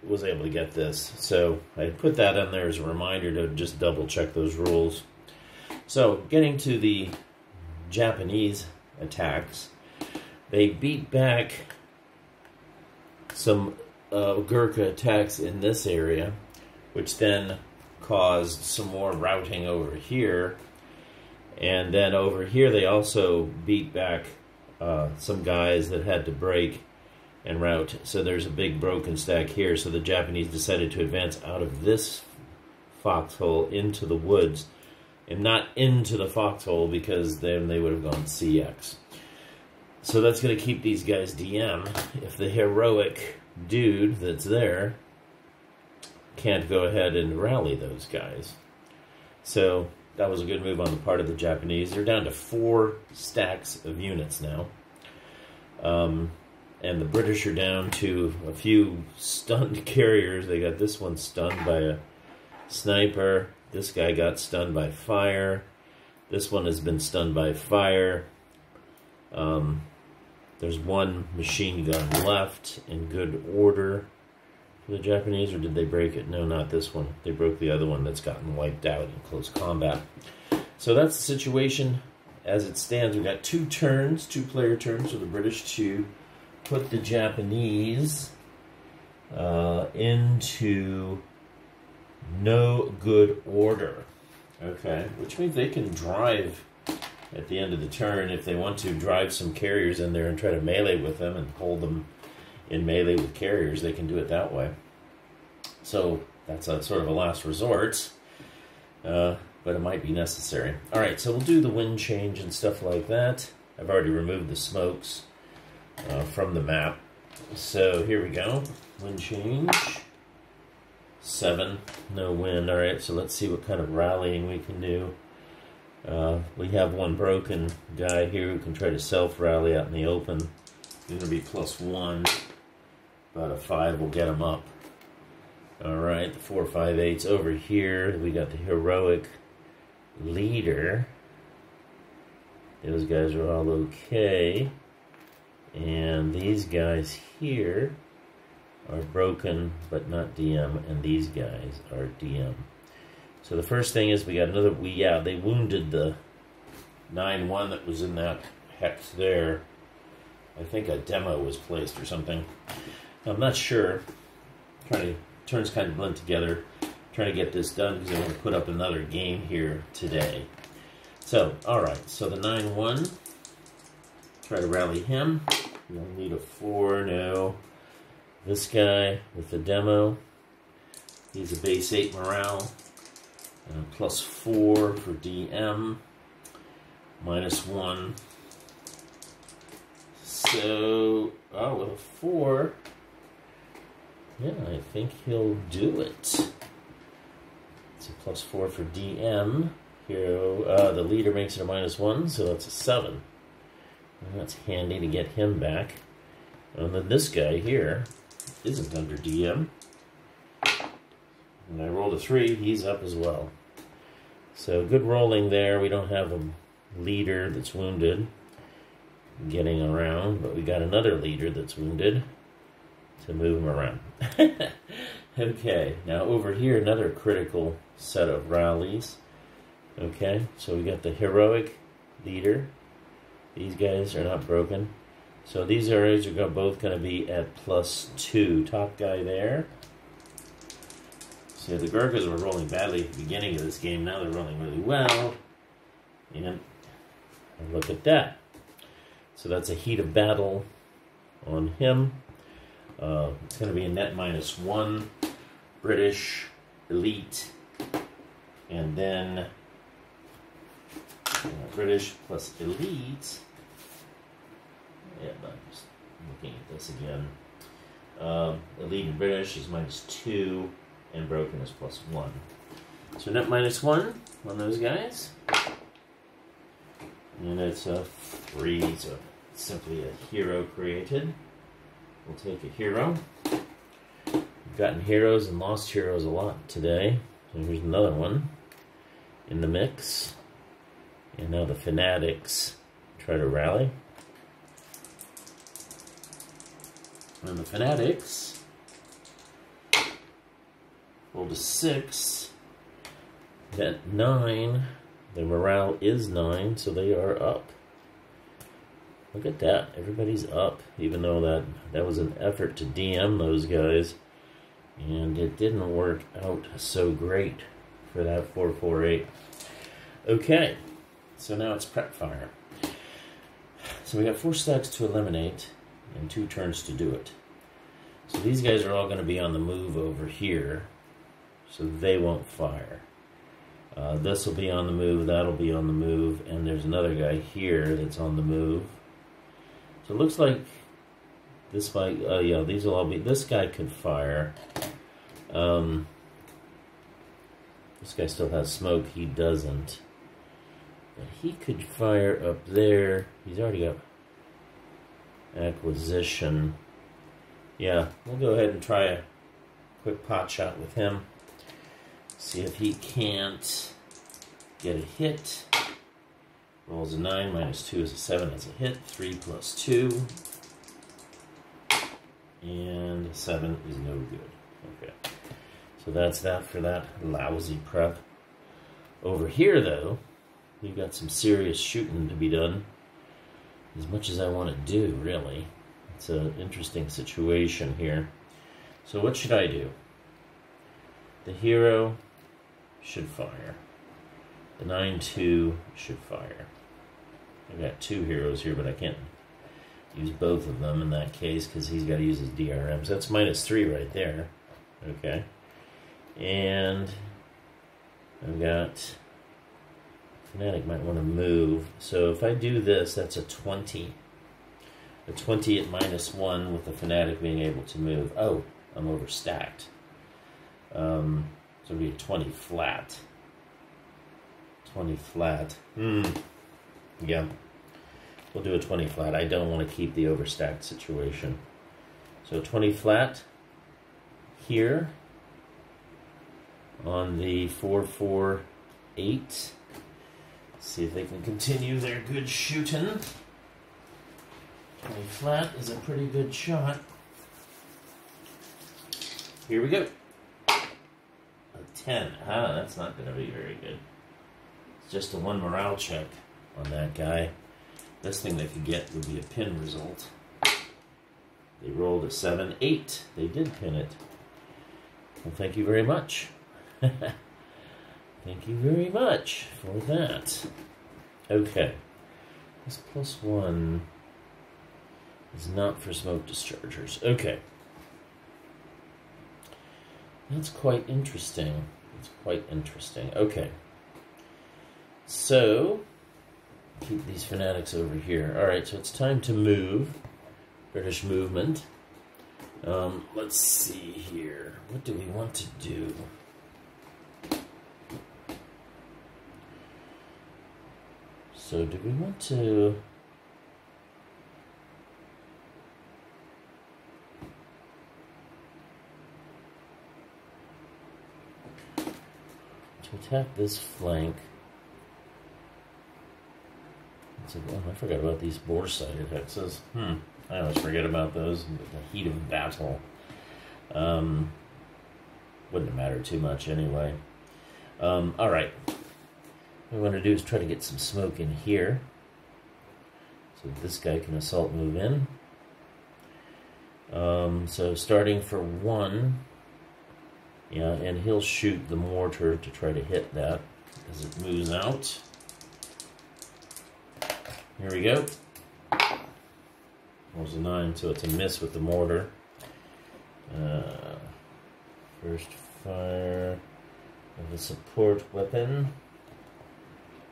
was able to get this, so I put that in there as a reminder to just double check those rules. So, getting to the Japanese attacks, they beat back some Gurkha attacks in this area, which then caused some more routing over here, and then over here they also beat back some guys that had to break and route. So there's a big broken stack here. So the Japanese decided to advance out of this foxhole into the woods and not into the foxhole, because then they would have gone CX. So that's going to keep these guys DM if the heroic dude that's there can't go ahead and rally those guys. So that was a good move on the part of the Japanese. They're down to 4 stacks of units now. And the British are down to a few stunned carriers. They got this one stunned by a sniper. This guy got stunned by fire. This one has been stunned by fire. There's 1 machine gun left in good order for the Japanese, or did they break it? No, not this one. They broke the other one that's gotten wiped out in close combat. So that's the situation as it stands. We've got 2 turns, 2-player turns for the British to put the Japanese into no good order. Okay, which means they can drive at the end of the turn if they want to drive some carriers in there and try to melee with them and hold them in melee with carriers. They can do it that way. So that's a sort of a last resort, but it might be necessary. All right, so we'll do the wind change and stuff like that. I've already removed the smokes from the map. So here we go. Wind change. 7. No wind. Alright, so let's see what kind of rallying we can do. We have 1 broken guy here who can try to self-rally out in the open. He's going to be +1. About a 5 will get him up. Alright, the 4, 5, 8's over here. We got the heroic leader. Those guys are all okay. And these guys here are broken, but not DM, and these guys are DM. So the first thing is we got another, they wounded the 9-1 that was in that hex there. I think a demo was placed or something. I'm not sure. Turns kind of blend together. Trying to get this done because I want to put up another game here today. So, alright, so the 9-1. Try to rally him. You don't need a 4, no. This guy with the demo. He's a base 8 morale. Plus 4 for DM. Minus 1. So, with a 4. Yeah, I think he'll do it. It's a plus 4 for DM. Hero, the leader makes it a minus 1, so that's a 7. And that's handy to get him back. And then this guy here isn't under DM. And I rolled a 3, he's up as well. So good rolling there. We don't have a leader that's wounded getting around, but we got another leader that's wounded to move him around. Okay, now over here, another critical set of rallies. Okay, so we got the heroic leader. These guys are not broken. So these areas are both going to be at plus 2. Top guy there. So the Gurkhas were rolling badly at the beginning of this game. Now they're rolling really well. And look at that. So that's a heat of battle on him. It's going to be a net minus 1. British, elite, and then British plus elite. Yeah, I'm just looking at this again. Elite and British is minus 2, and broken is plus 1. So net minus 1 on those guys. And it's a 3, so it's simply a hero created. We'll take a hero. We've gotten heroes and lost heroes a lot today. So here's another one in the mix. And now the fanatics try to rally. And the fanatics rolled a 6. At 9, the morale is 9, so they are up. Look at that. Everybody's up, even though that was an effort to DM those guys. And it didn't work out so great for that 448. Okay, so now it's prep fire. So we got 4 stacks to eliminate and 2 turns to do it. So these guys are all going to be on the move over here, so they won't fire. This will be on the move, that'll be on the move, and there's another guy here that's on the move. So it looks like this might, yeah, these will all be, this guy could fire. This guy still has smoke, he doesn't. But he could fire up there. He's already got acquisition. Yeah, we'll go ahead and try a quick pot shot with him. See if he can't get a hit. Rolls a 9, minus 2 is a 7, that's a hit. 3 plus 2. And 7 is no good. Okay. So that's that for that lousy prep. Over here, though, we've got some serious shooting to be done. As much as I want to do, really. It's an interesting situation here. So what should I do? The hero should fire. The 9-2 should fire. I've got 2 heroes here, but I can't use both of them in that case because he's got to use his DRM. So that's minus 3 right there. Okay. And I've got Fanatic might want to move. So if I do this, that's a 20. A 20 at minus 1 with the Fanatic being able to move. Oh, I'm overstacked. So it'll be a 20 flat. 20 flat. Yeah. We'll do a 20 flat. I don't want to keep the overstacked situation. So 20 flat here. on the 448. See if they can continue their good shooting. 20 flat is a pretty good shot. Here we go. A 10. Ah, that's not going to be very good. It's just a 1 morale check on that guy. Best thing they could get would be a pin result. They rolled a 7, 8. They did pin it. Well, thank you very much. Thank you very much for that. Okay. This +1 is not for smoke dischargers. Okay. That's quite interesting. It's quite interesting. Okay. So, keep these fanatics over here. Alright, so it's time to move. British movement. Let's see here. What do we want to do? So do we want to... attack this flank? Oh, I forgot about these bore-sighted hexes. I always forget about those in the heat of battle. Wouldn't have mattered too much anyway. Alright. What we want to do is try to get some smoke in here. So this guy can assault move in. So starting for 1. Yeah, and he'll shoot the mortar to try to hit that as it moves out. Here we go. There's a 9, so it's a miss with the mortar. First fire of a support weapon.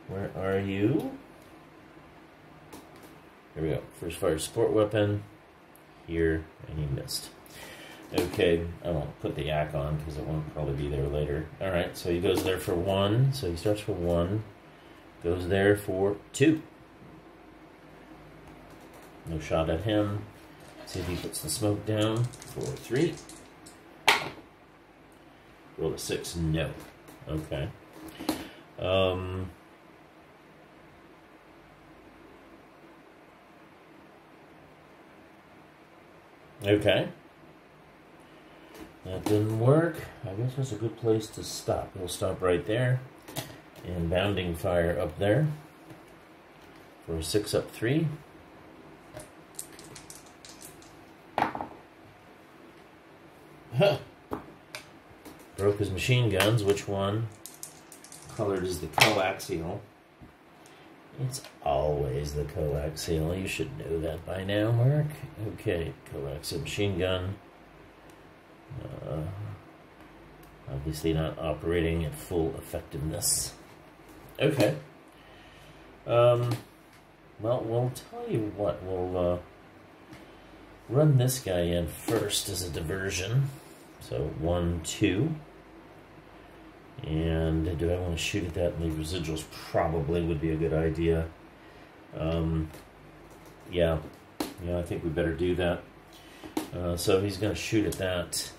Where are you? Here we go. First fire support weapon. Here, and he missed. Okay, I won't put the yak on because it won't probably be there later. Alright, so he goes there for 1. So he starts for 1. Goes there for 2. No shot at him. See if he puts the smoke down for 3. Roll a 6. No. Okay. Okay. That didn't work. I guess that's a good place to stop. We'll stop right there. And bounding fire up there. For a 6 up 3. Huh. Broke his machine guns. Which one? Colored is the coaxial. It's always the coaxial. You should know that by now, Mark. Okay, coaxial machine gun. Obviously not operating at full effectiveness. Okay. Well, we'll tell you what. We'll run this guy in first as a diversion. So 1, 2. And do I want to shoot at that and leave residuals? Probably would be a good idea. Yeah, I think we better do that. So he's going to shoot at that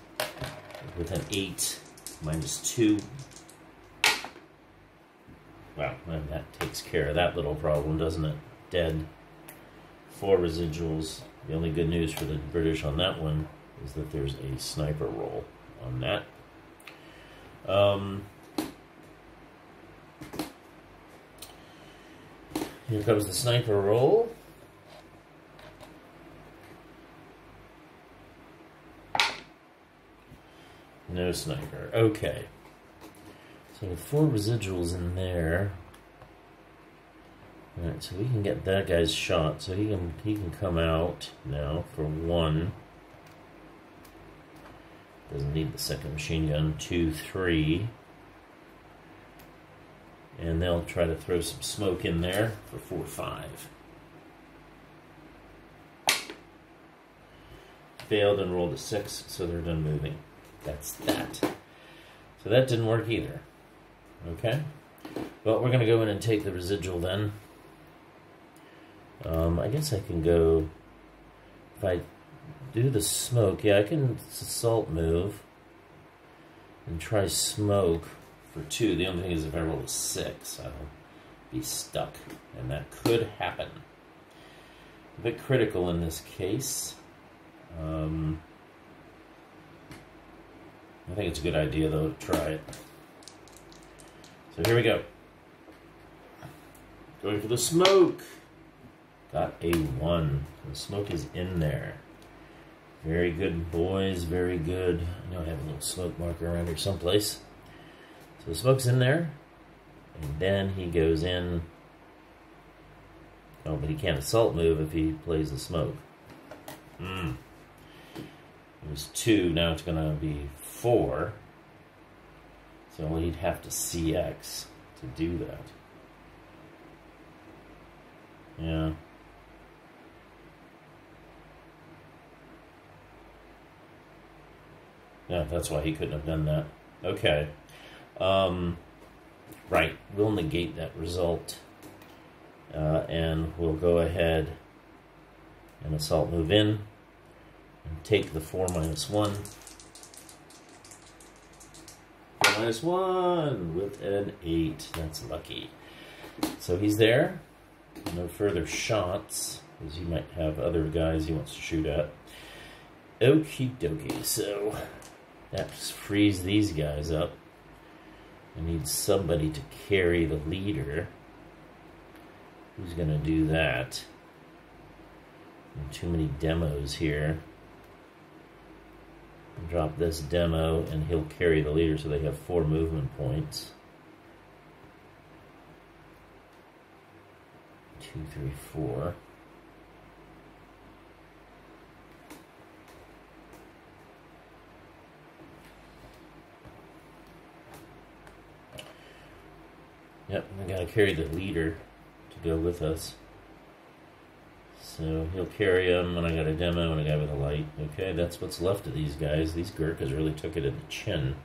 with an 8 minus 2. Wow, and that takes care of that little problem, doesn't it? Dead. 4 residuals. The only good news for the British on that one is that there's a sniper roll on that. Here comes the sniper roll. No sniper. Okay. So with 4 residuals in there. Alright, so we can get that guy's shot. So he can come out now for 1. Doesn't need the second machine gun. 2, 3. And they'll try to throw some smoke in there for 4, 5. Failed and rolled a 6, so they're done moving. That's that. So that didn't work either. Okay. Well, we're going to go in and take the residual then. I guess I can go... If I do the smoke, yeah, I can assault move. and try smoke for 2. The only thing is if I roll a 6, I'll be stuck, and that could happen. A bit critical in this case. I think it's a good idea, though, to try it. So here we go. Going for the smoke. Got a 1. The smoke is in there. Very good, boys. Very good. I know I have a little smoke marker around here someplace. So the smoke's in there. And then he goes in. Oh, but he can't assault move if he plays the smoke. It was 2. Now it's going to be 4. So he'd have to CX to do that. Yeah. Yeah, that's why he couldn't have done that. Okay. Right. We'll negate that result. And we'll go ahead and assault move in and take the 4-1. 4-1 with an 8. That's lucky. So he's there. No further shots, because he might have other guys he wants to shoot at. Okie dokie. So that frees these guys up. I need somebody to carry the leader. Who's going to do that? Too many demos here. Drop this demo and he'll carry the leader, so they have 4 movement points. 2, 3, 4. Yep, we gotta carry the leader to go with us. So he'll carry him, and I got a demo and a guy with a light. Okay, that's what's left of these guys. These Gurkhas really took it in the chin.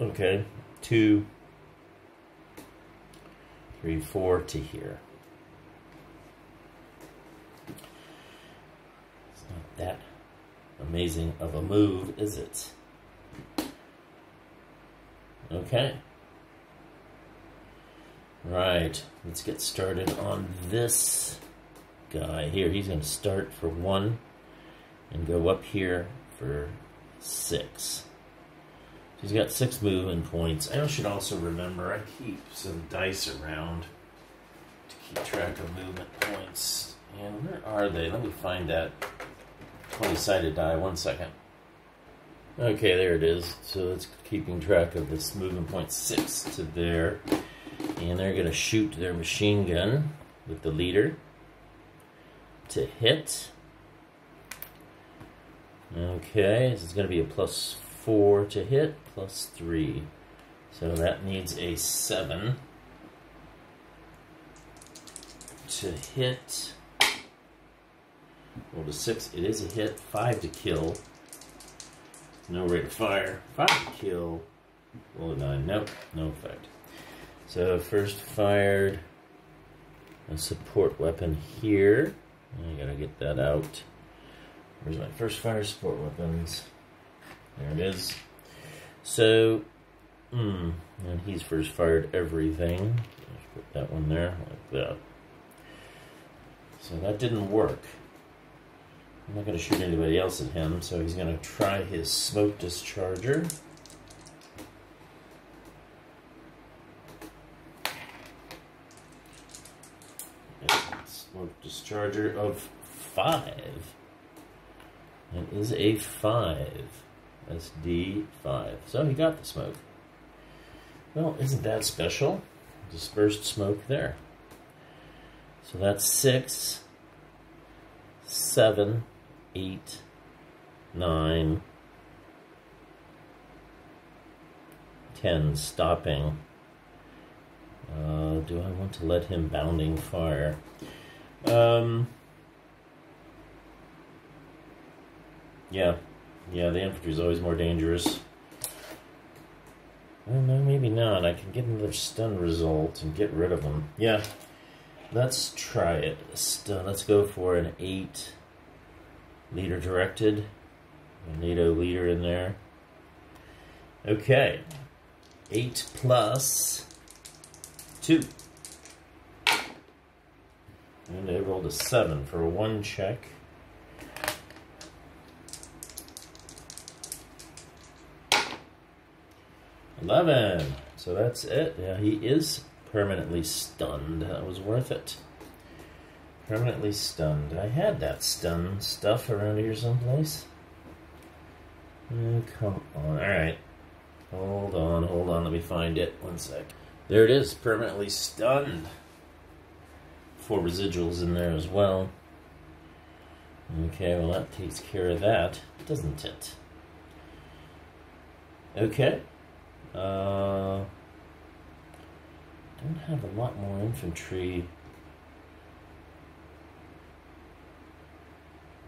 Okay, 2, 3, 4 to here. It's not that amazing of a move, is it? Okay. Right, let's get started on this guy here. He's going to start for 1 and go up here for 6. He's got 6 movement points. I should also remember I keep some dice around to keep track of movement points. And where are they? Let me find that 20-sided die. 1 second. Okay, there it is. So it's keeping track of this movement point 6 to there. And they're going to shoot their machine gun with the leader to hit. Okay, this is going to be a +4 to hit, +3. So that needs a 7 to hit. Roll to 6, it is a hit. 5 to kill. No rate of fire. 5 to kill. Roll a 9. Nope, no effect. So first fired a support weapon here. I gotta get that out. Where's my first fire support weapons? There it is. So, and he's first fired everything. Let's put that one there, like that. So that didn't work. I'm not gonna shoot anybody else at him, so he's gonna try his smoke discharger. Smoke discharger of 5. It is a 5. SD 5. So he got the smoke. Well, isn't that special? Dispersed smoke there. So that's 6, 7, 8, 9, 10 stopping. Do I want to let him bounding fire? Yeah, the infantry is always more dangerous. Well, no, maybe not. I can get another stun result and get rid of them. Yeah, let's try it. Stun. Let's go for an 8 leader directed. A NATO leader in there. Okay. 8 plus 2. And I rolled a 7 for a 1 check. $11. So that's it. Yeah, he is permanently stunned. That was worth it. Permanently stunned. I had that stun stuff around here someplace. Oh, come on. Alright. Hold on. Let me find it. 1 sec. There it is. Permanently stunned. 4 residuals in there as well. Okay, well that takes care of that, doesn't it? Okay. Don't have a lot more infantry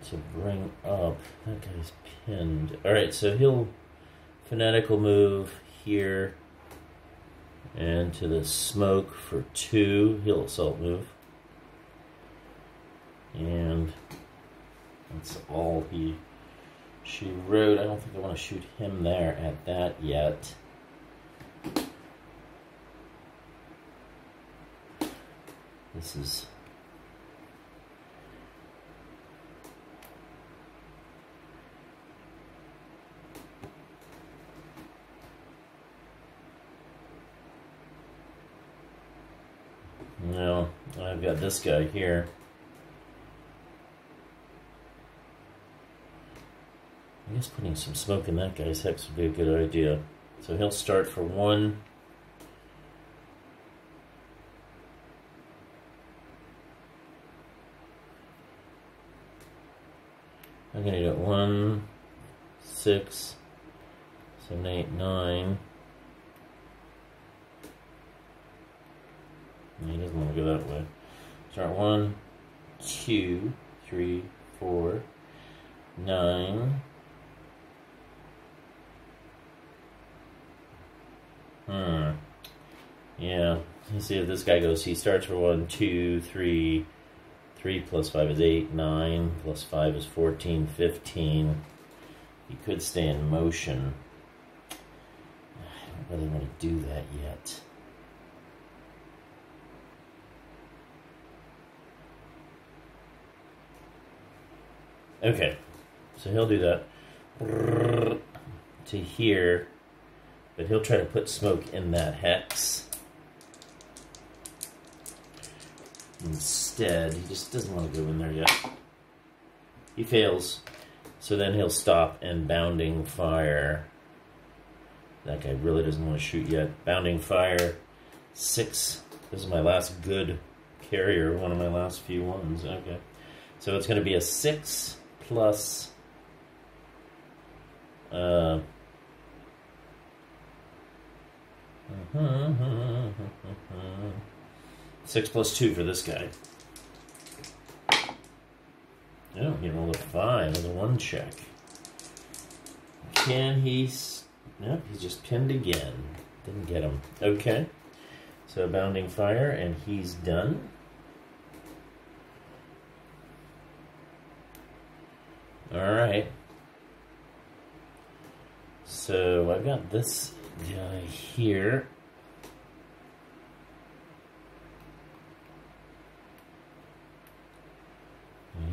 to bring up. That guy's pinned. Alright, so he'll fanatical move here and to the smoke for 2. He'll assault move. And that's all she wrote. I don't think I want to shoot him there at that yet. This is... No, I've got this guy here. I guess putting some smoke in that guy's hex would be a good idea. So he'll start for 1. I'm going to do it 1, 6, 7, 8, 9. He doesn't want to go that way. Start 1, 2, 3, 4, 9. Yeah. Let's see if this guy goes. He starts for 1, 2, 3. 3 plus 5 is 8. 9 plus 5 is 14, 15. He could stay in motion. I don't really want to do that yet. Okay. So he'll do that. To here. But he'll try to put smoke in that hex. Instead, he just doesn't want to go in there yet. He fails. So then he'll stop and bounding fire. That guy really doesn't want to shoot yet. Bounding fire. 6. This is my last good carrier. One of my last few ones. Okay. So it's going to be a 6 plus... 6 plus 2 for this guy. Oh, he rolled a 5 with a 1 check. Can he... Nope, he's just pinned again. Didn't get him. Okay. So bounding fire, and he's done. Alright. So I've got this guy here.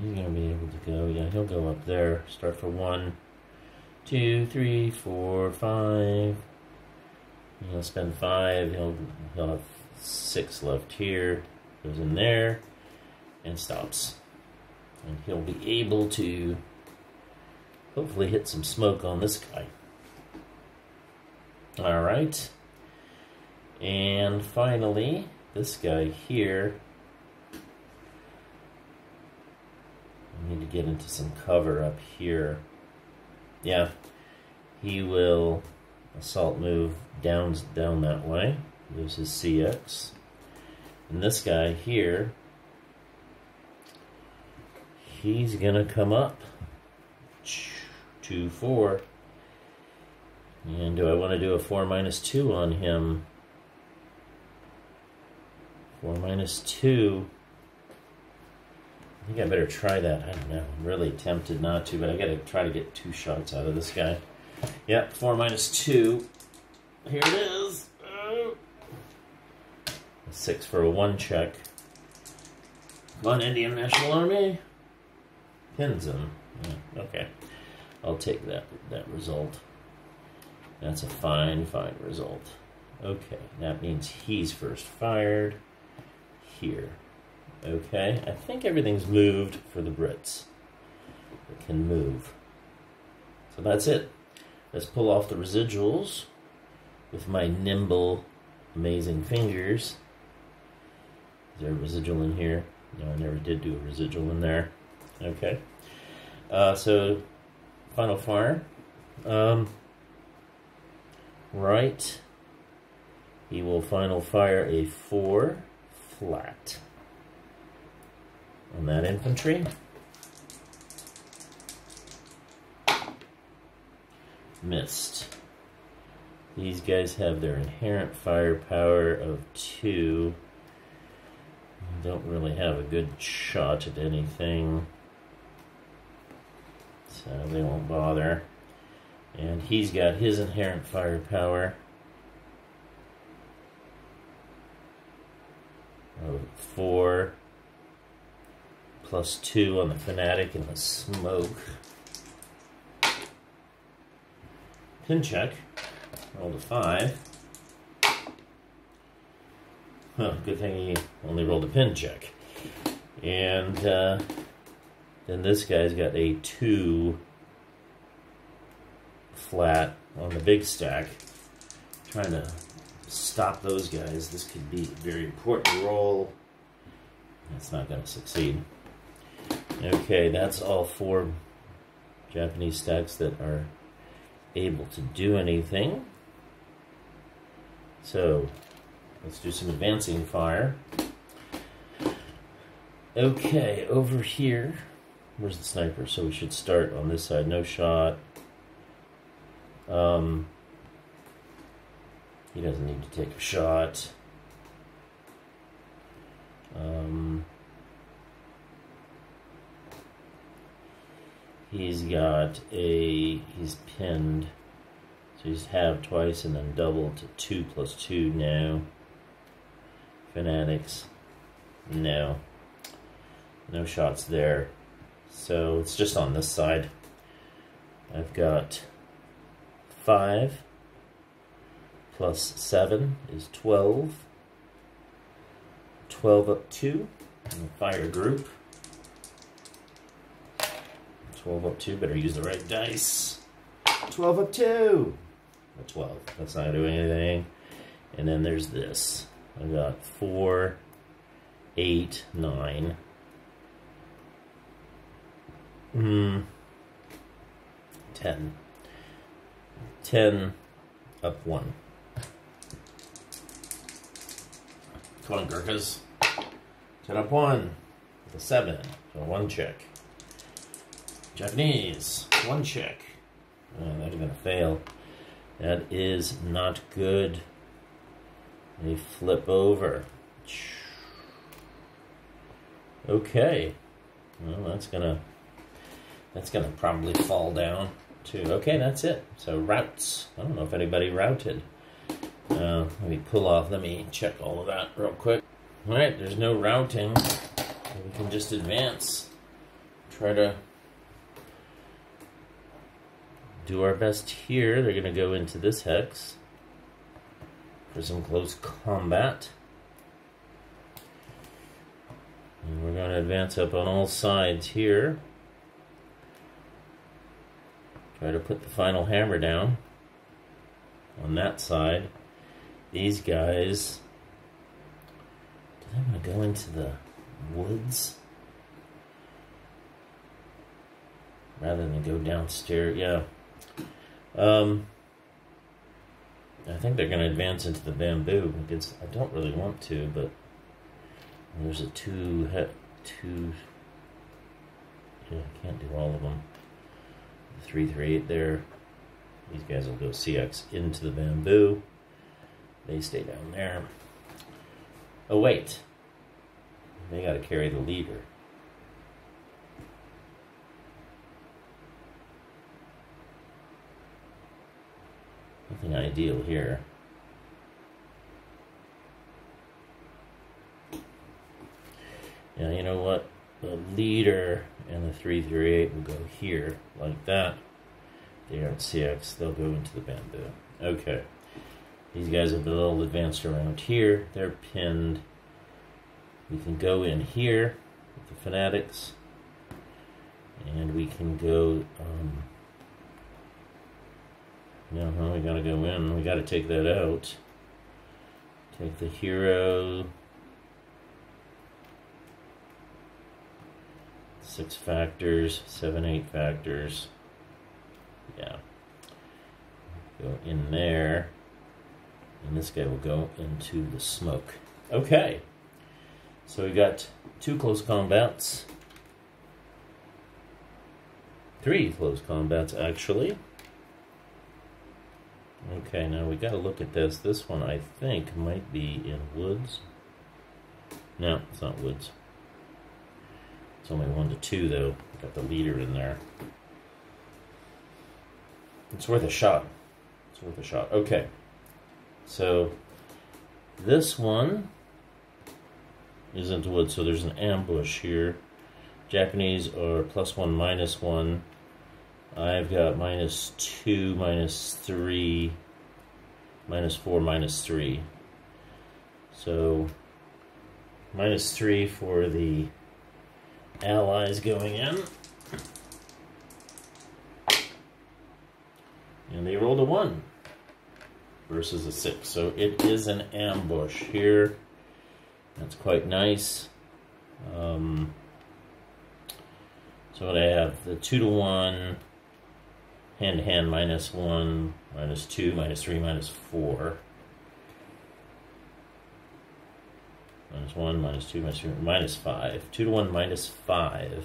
He's going to be able to go. Yeah, he'll go up there. Start for 1, 2, 3, 4, 5. He'll spend 5. He'll have 6 left here. Goes in there and stops. And he'll be able to hopefully hit some smoke on this guy. Alright. And finally, this guy here. I need to get into some cover up here. Yeah. He will assault move down that way. There's his CX. And this guy here, he's gonna come up. 2, 4. And do I want to do a 4 minus 2 on him? 4 minus 2. I think I better try that. I don't know. I'm really tempted not to, but I gotta try to get 2 shots out of this guy. Yep, 4 minus 2. here it is. Oh. 6 for a 1 check. Come on, Indian National Army. Pins him. Yeah, okay. I'll take that result. That's a fine result. Okay, that means he's first fired here. Okay, I think everything's moved for the Brits. It can move. So that's it. Let's pull off the residuals with my nimble, amazing fingers. Is there a residual in here? No, I never did do a residual in there. Okay. So, final fire. Right. He will final fire a 4 flat on that infantry. Missed. These guys have their inherent firepower of 2. Don't really have a good shot at anything, so they won't bother. And he's got his inherent firepower of 4 plus 2 on the fanatic and the smoke. Pin check. Rolled a 5. Huh, good thing he only rolled a pin check. And then this guy's got a 2 flat on the big stack. Trying to stop those guys. This could be a very important roll. That's not going to succeed. Okay, that's all 4 Japanese stacks that are able to do anything. So let's do some advancing fire. Okay, over here, where's the sniper? So we should start on this side. No shot. He doesn't need to take a shot. He's pinned. So he's halved twice and then doubled to 2 plus 2 now. Fanatics, no. No shots there. So it's just on this side. I've got 5 plus 7 is 12. 12 up 2 in the fire group. 12 up 2, better use the right dice. 12 up 2. A 12, that's not doing anything. And then there's this. I've got 4, 8, 9. 10. 10 up 1. Come on, Gurkhas. 10 up 1 with a 7. So 1 check. Japanese, 1 check. Oh, that's going to fail. That is not good. They flip over. Okay. Well, that's gonna probably fall down too. Okay, that's it. So routes. I don't know if anybody routed. Let me pull off. Let me check all of that real quick. All right, there's no routing. We can just advance. Try to do our best here. They're going to go into this hex for some close combat. And we're going to advance up on all sides here. Try to put the final hammer down on that side. These guys, do they want to go into the woods rather than go downstairs? Yeah. I think they're going to advance into the bamboo. Because I don't really want to, but there's a 2. Yeah, I can't do all of them. 3, 3, 8 there. These guys will go CX into the bamboo. They stay down there. Oh wait, they got to carry the leader. Nothing ideal here. Yeah, you know what? The leader and the 338 will go here, like that. They aren't CX, they'll go into the bamboo. Okay. These guys have been a little advanced around here. They're pinned. We can go in here with the fanatics. And we can go, no, we gotta go in. We gotta take that out. Take the hero. 6 factors, 7, 8 factors. Yeah. Go in there. And this guy will go into the smoke. Okay. So we got 2 close combats. 3 close combats, actually. Okay, now we got to look at this. This one, I think, might be in woods. No, it's not woods. It's only 1 to 2, though. Got the leader in there. It's worth a shot. It's worth a shot. Okay. So, this one isn't wood, so there's an ambush here. Japanese are +1, -1. I've got -2, -3, -4, -3. So, -3 for the allies going in. And they rolled a 1 versus a 6. So it is an ambush here. That's quite nice. So what I have, the 2 to 1, hand-to-hand -1, -2, -3, -4. -1, -2, -3, -5. 2 to 1, -5.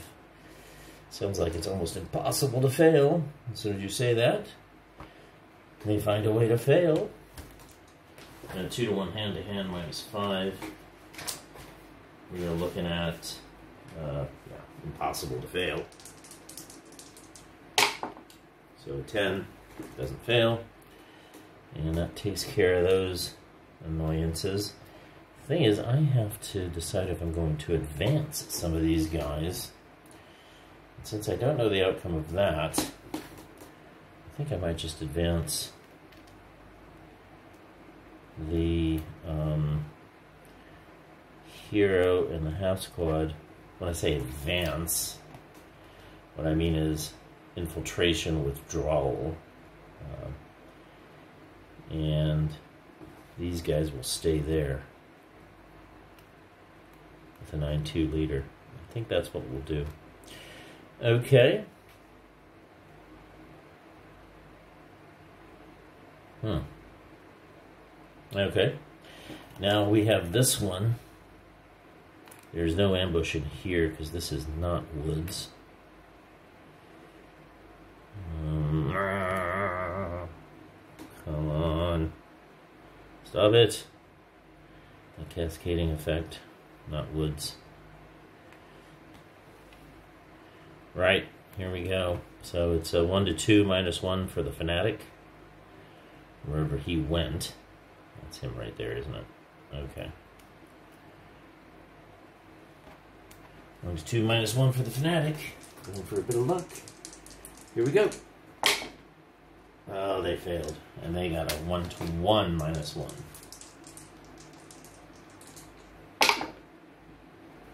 Sounds like it's almost impossible to fail. As soon as you say that, they find a way to fail. And a 2 to 1 hand-to-hand -5. We are looking at, yeah, impossible to fail. So 10 doesn't fail. And that takes care of those annoyances. The thing is, I have to decide if I'm going to advance some of these guys. And since I don't know the outcome of that, I think I might just advance the hero and the half squad. When I say advance, what I mean is infiltration, withdrawal, and these guys will stay there with a 9-2 leader. I think that's what we'll do. Okay. Okay. Now we have this one. There's no ambush in here because this is not woods. Come on. Stop it. The cascading effect, not woods. Right, here we go. So it's a 1 to 2 -1 for the fanatic. Wherever he went. That's him right there, isn't it? Okay. 1 to 2 -1 for the fanatic. Going for a bit of luck. Here we go. Oh, they failed. And they got a 1 to 1 -1.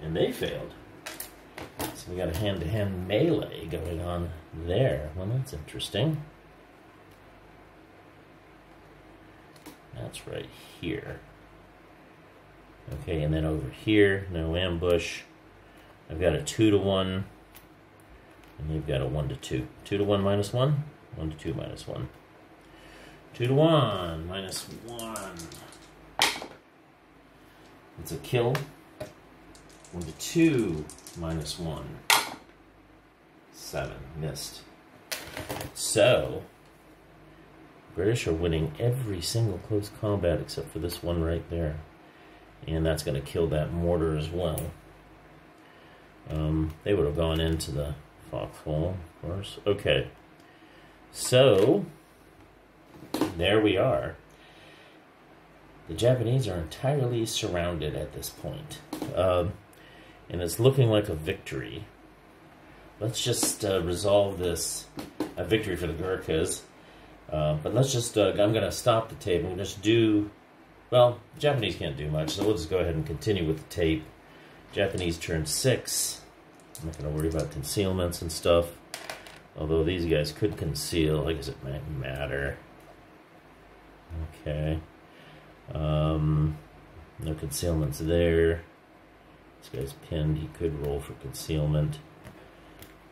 And they failed. So we got a hand-to-hand melee going on there. Well, that's interesting. That's right here. Okay, and then over here, no ambush. I've got a 2 to 1. And they've got a 1 to 2. 2 to 1 -1. 1 to 2 -1. 2 to 1 -1. It's a kill. 1 to 2 -1. 7. Missed. So, British are winning every single close combat except for this one right there. And that's going to kill that mortar as well. They would have gone into the foxhole, of course. Okay. So, there we are. The Japanese are entirely surrounded at this point. and it's looking like a victory. Let's just resolve this a victory for the Gurkhas. But let's just, I'm going to stop the tape and just do, well, Japanese can't do much, so we'll just go ahead and continue with the tape. Japanese turn 6. I'm not going to worry about concealments and stuff. Although these guys could conceal, I guess it might matter. Okay. No concealments there. This guy's pinned, he could roll for concealment.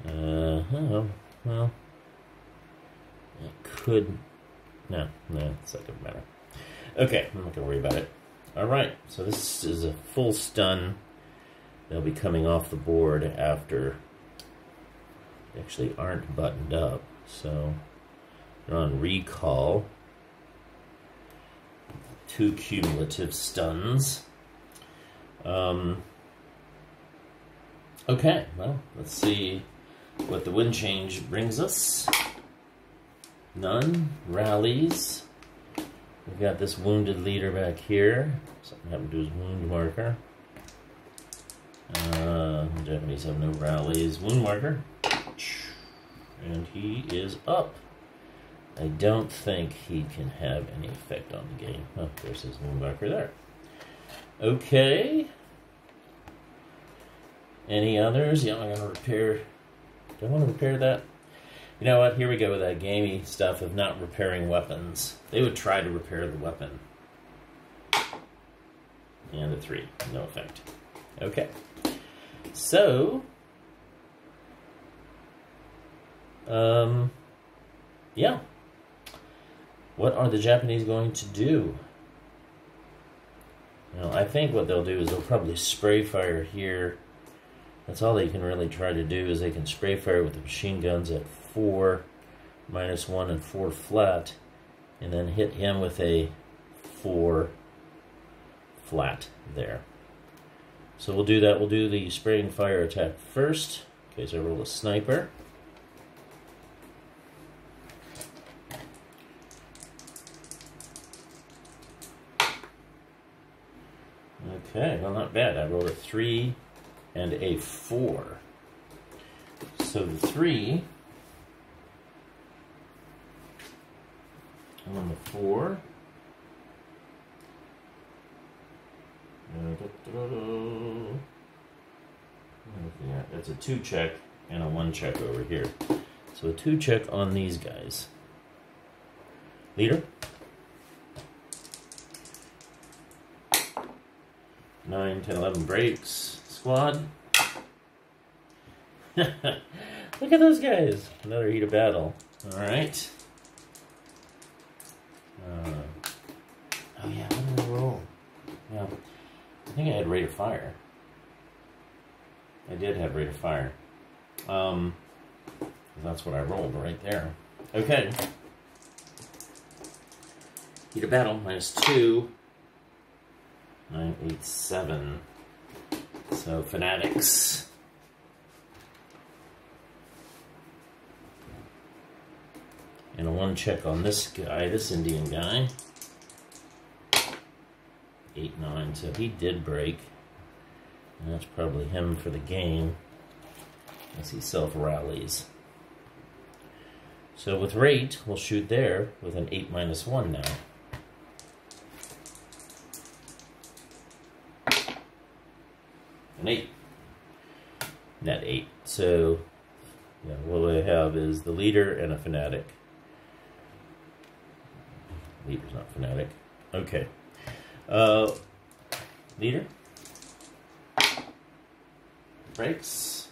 Oh, well. It could... No, it's not going to matter. Okay, I'm not going to worry about it. Alright, so this is a full stun. They'll be coming off the board after they actually aren't buttoned up. So they're on recall. 2 cumulative stuns. Okay, well, let's see what the wind change brings us. None. Rallies. We've got this wounded leader back here. Something happened to his wound marker. Japanese have no rallies. Wound marker. And he is up. I don't think he can have any effect on the game. Oh, there's his wound marker there. Okay. Any others? Yeah, I'm going to repair. Do I want to repair that? You know what? Here we go with that gamey stuff of not repairing weapons. They would try to repair the weapon. And a 3. No effect. Okay. So, yeah. What are the Japanese going to do? Well, I think what they'll do is they'll probably spray fire here. That's all they can really try to do, is they can spray fire with the machine guns at 4, -1, and 4 flat, and then hit him with a 4 flat there. So we'll do that. We'll do the spraying fire attack first, in case I roll a sniper. Okay, well, not bad. I rolled a 3 and a 4. So the 3 on the 4. Yeah, that's a 2 check and a 1 check over here. So a 2 check on these guys. Leader. 9, 10, 11 breaks. Squad. Look at those guys. Another heat of battle. Alright. Oh yeah, what did I roll? Yeah. I think I had rate of fire. I did have rate of fire. That's what I rolled right there. Okay. Heat of battle, -2. 9, 8, 7. So, fanatics. And a 1 check on this guy, this Indian guy. 8, 9. So he did break. And that's probably him for the game, as he self-rallies. So with rate, we'll shoot there with an 8 -1 now. An 8. Net 8. So, yeah, what I have is the leader and a fanatic. Leader's not fanatic. Okay. Leader. Breaks.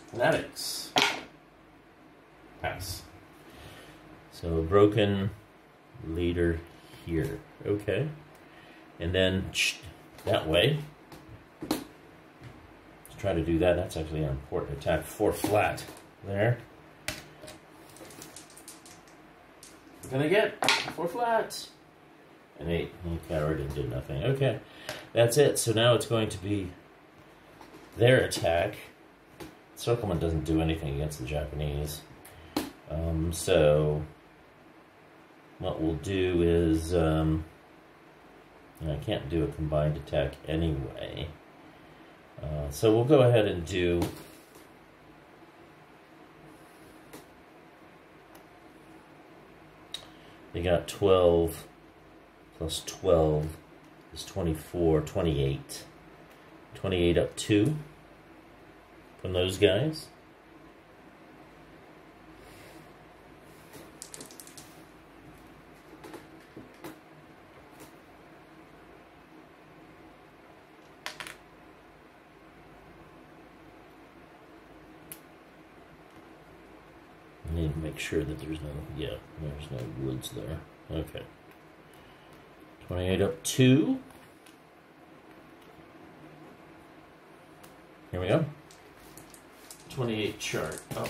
Fanatics. Pass. So, broken leader here. Okay. And then that way. Let's try to do that. That's actually an important attack. 4 flat. There. We're gonna get 4 flat. An 8. Okay, I already did nothing. Okay. That's it. So now it's going to be their attack. Circlement doesn't do anything against the Japanese. So what we'll do is, I can't do a combined attack anyway. So we'll go ahead and do... They got 12 plus 12 is 24, 28. 28 up 2 from those guys. I need to make sure that there's no woods there. Okay. 28 up 2. Here we go. 28 chart up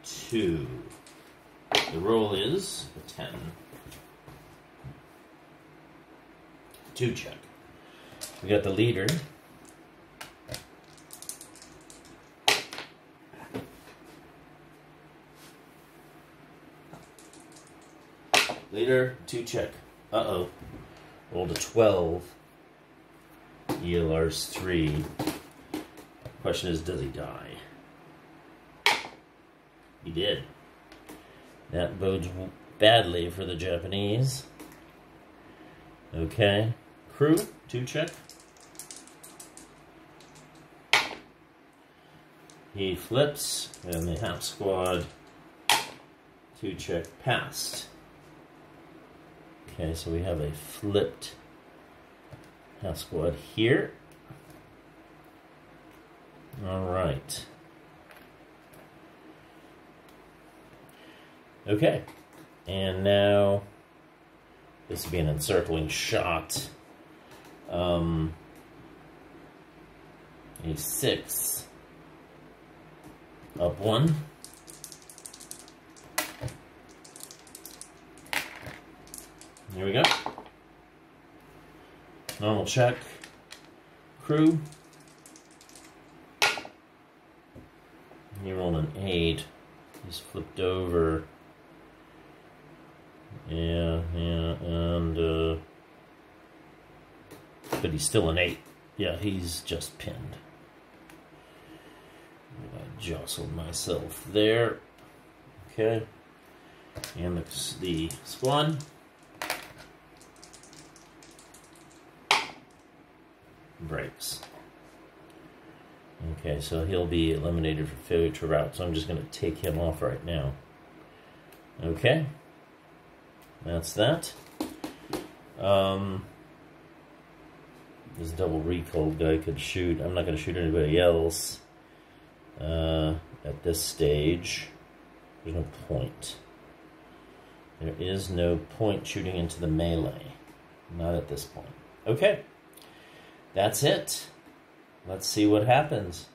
2. The roll is a 10. 2 check. We got the leader. Leader, 2 check. Uh-oh. Rolled a 12. ELR's 3. Question is, does he die? He did. That bodes badly for the Japanese. Okay. Crew, 2 check. He flips, and the half squad 2 check passed. Okay, so we have a flipped half squad here. All right. Okay, and now this will be an encircling shot. A 6 up 1. Here we go. Normal check. Crew. He rolled an 8. He's flipped over. Yeah, and but he's still an 8. Yeah, he's just pinned. I jostled myself there. Okay. And the squad. Breaks. Okay, so he'll be eliminated for failure to route, so I'm just going to take him off right now. Okay. That's that. This double recall guy could shoot. I'm not going to shoot anybody else at this stage. There's no point. There is no point shooting into the melee. Not at this point. Okay. That's it. Let's see what happens.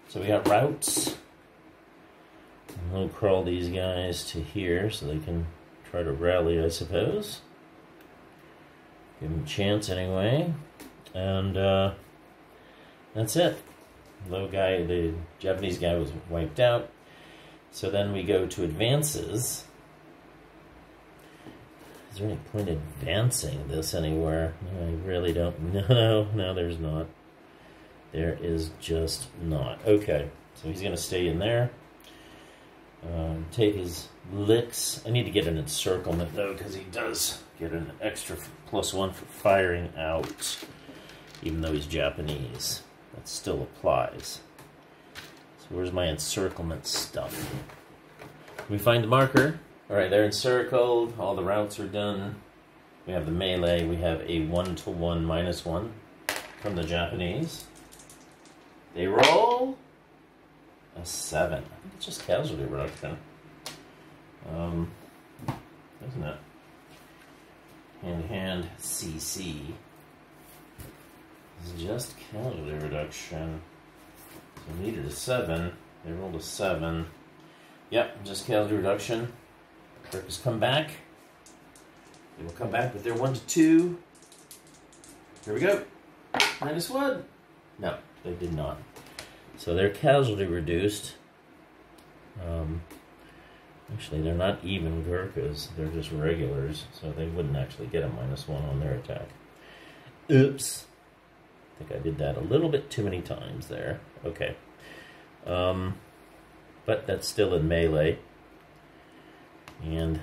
So we got routes. We'll crawl these guys to here so they can try to rally, I suppose. Give them a chance anyway. And that's it. The Japanese guy was wiped out. So then we go to advances. Is there any point advancing this anywhere? I really don't know. No, there's not. There is just not. Okay, so he's going to stay in there. Take his licks. I need to get an encirclement, though, because he does get an extra +1 for firing out, even though he's Japanese. That still applies. So where's my encirclement stuff? We find the marker. All right, they're encircled. All the routes are done. We have the melee. We have a 1-to-1 -1 from the Japanese. They roll a 7. I think it's just casualty reduction. Isn't it? Hand-to-hand CC. It's just casualty reduction. So we needed a 7. They rolled a 7. Yep, just casualty reduction. Turks come back. They will come back with their 1-to-2. Here we go. -1. No, they did not. So they're casualty reduced. Actually, they're not even Gurkhas. They're just regulars. So they wouldn't actually get a -1 on their attack. Oops. I think I did that a little bit too many times there. Okay. But that's still in melee. And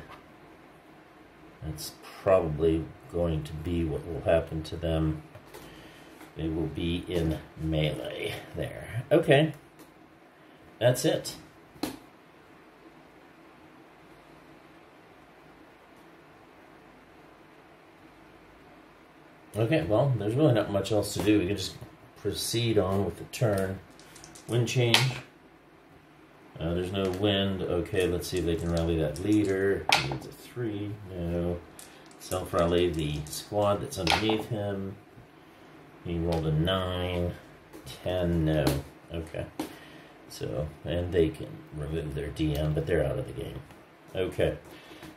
that's probably going to be what will happen to them. They will be in melee there. Okay. That's it. Okay, well, there's really not much else to do. We can just proceed on with the turn. Wind change. There's no wind. Okay, let's see if they can rally that leader. He needs a 3. No. Self-rally the squad that's underneath him. He rolled a 9. 10. No. Okay. So, and they can remove their DM, but they're out of the game. Okay.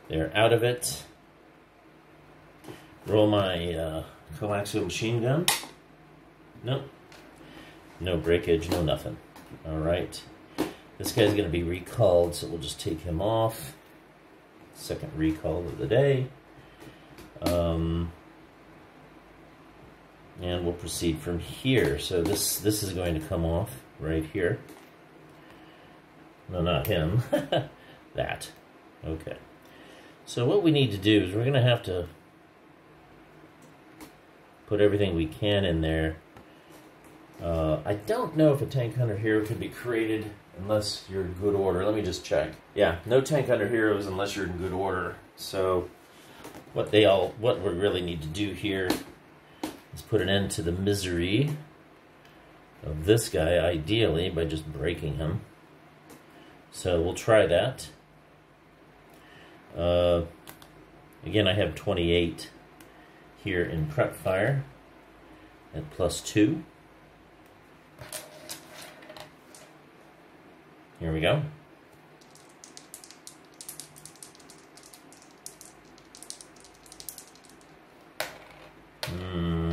They're out of it. Roll my coaxial machine gun. Nope. No breakage, no nothing. Alright. This guy's going to be recalled, so we'll just take him off. Second recall of the day. And we'll proceed from here. So this is going to come off right here. No, not him. That. Okay. So what we need to do is we're going to have to put everything we can in there. I don't know if a tank hunter hero can be created unless you're in good order. Let me just check. Yeah, no tank hunter heroes unless you're in good order. So what we really need to do here is put an end to the misery of this guy, ideally by just breaking him. So we'll try that. Again, I have 28 here in prep fire at +2. Here we go.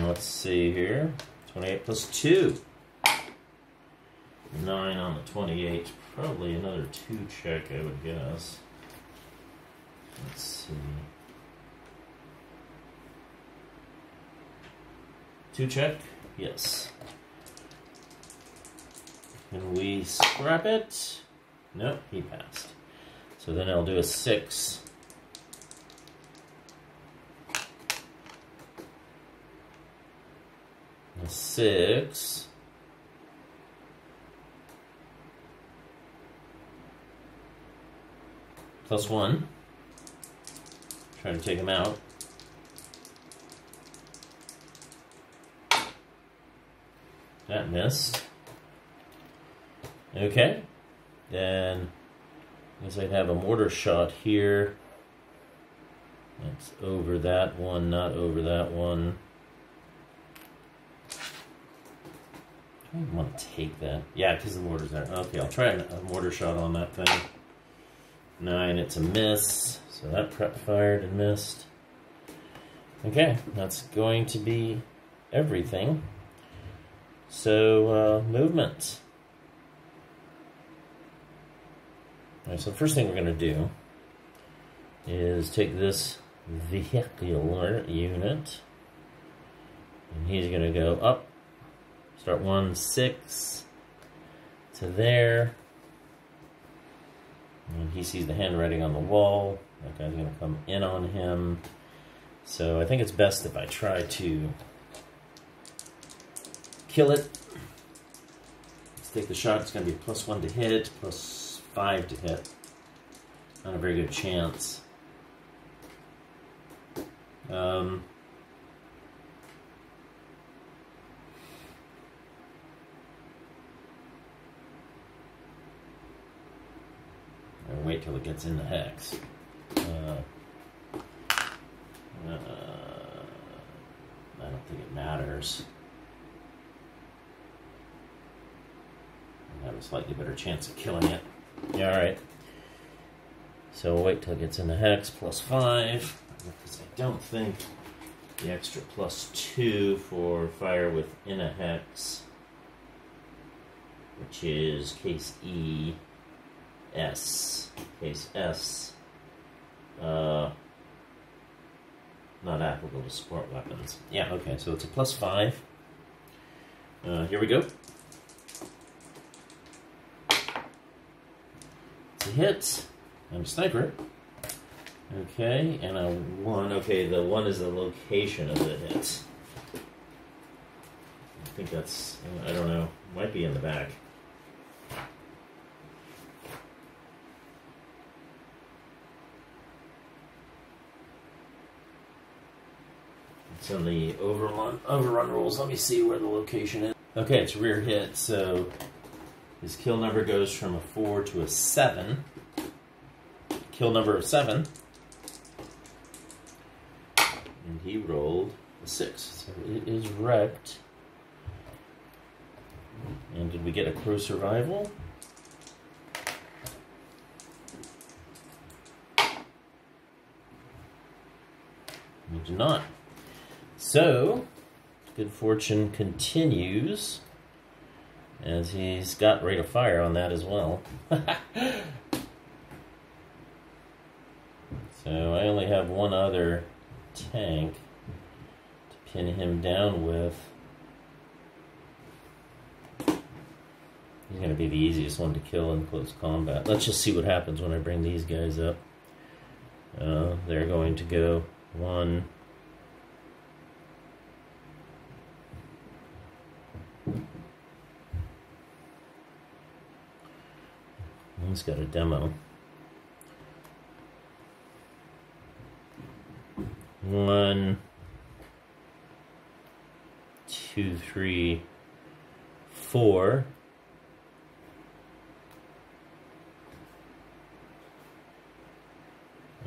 Let's see here. 28 +2. 9 on the 28. Probably another 2 check, I would guess. Let's see. 2 check? Yes. Can we scrap it? Nope, he passed. So then I'll do a 6. A 6. +1. Try to take him out. That missed. Okay. Then I guess I'd have a mortar shot here. That's over that one, not over that one. I don't want to take that. Yeah, because the mortar's there. Okay, I'll try a mortar shot on that thing. 9, it's a miss. So that prep fired and missed. Okay, that's going to be everything. So, movement. Alright, so the first thing we're going to do is take this vehicular unit, and he's going to go up, start 1, 6, to there, and he sees the handwriting on the wall. That guy's going to come in on him. So I think it's best if I try to kill it. Let's take the shot. It's going to be +1 to hit, +5 to hit. Not a very good chance. I'll wait till it gets in the hex. I don't think it matters. I have a slightly better chance of killing it. Yeah, alright. So we'll wait till it gets in the hex, +5. Because I don't think the extra +2 for fire within a hex, which is case E, S, case S, not applicable to support weapons. Yeah, okay, so it's a +5. Here we go. It's a hit. I'm a sniper. Okay, and a 1. Okay, the 1 is the location of the hit. I think that's, I don't know, might be in the back. It's in the overrun rules. Let me see where the location is. Okay, it's rear hit, so his kill number goes from a 4 to a 7. Kill number of 7. And he rolled a 6. So it is wrecked. And did we get a crew survival? We did not. So, good fortune continues, as he's got rate of fire on that as well. So I only have one other tank to pin him down with. He's going to be the easiest one to kill in close combat. Let's just see what happens when I bring these guys up. They're going to go 1... One's got a demo. 1, 2, 3, 4.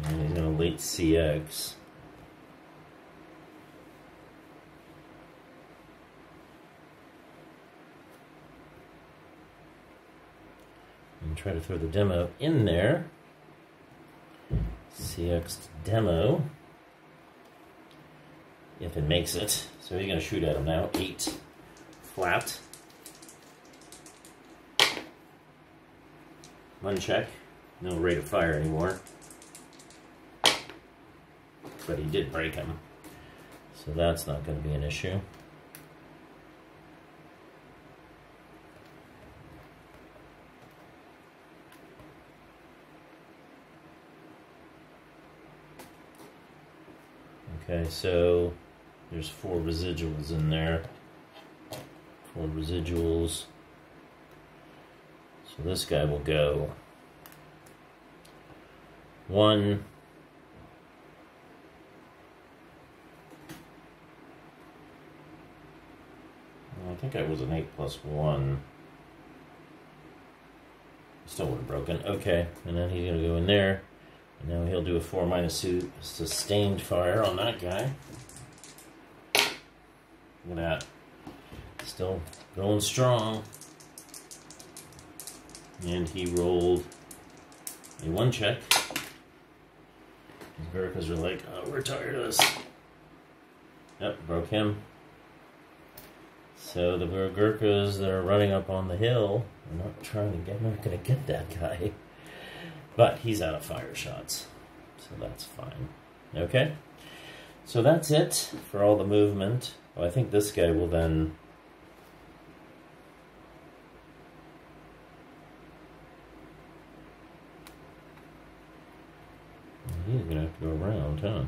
And he's gonna late CX. And try to throw the demo in there. CX to demo. If it makes it. So he's going to shoot at him now. 8 flat. 1 check. No rate of fire anymore. But he did break him. So that's not going to be an issue. Okay, so there's 4 residuals in there. 4 residuals. So this guy will go 1. Well, I think I was an 8 plus 1. Still would have broken. Okay, and then he's going to go in there. And now he'll do a 4 minus 2 sustained fire on that guy. Look at that. Still going strong. And he rolled a 1 check. His Gurkhas are like, oh, we're tired of this. Yep, broke him. So the Gurkhas that are running up on the hill are not going to get that guy. But he's out of fire shots, so that's fine. Okay, so that's it for all the movement. Oh, I think this guy will then... He's going to have to go around, huh?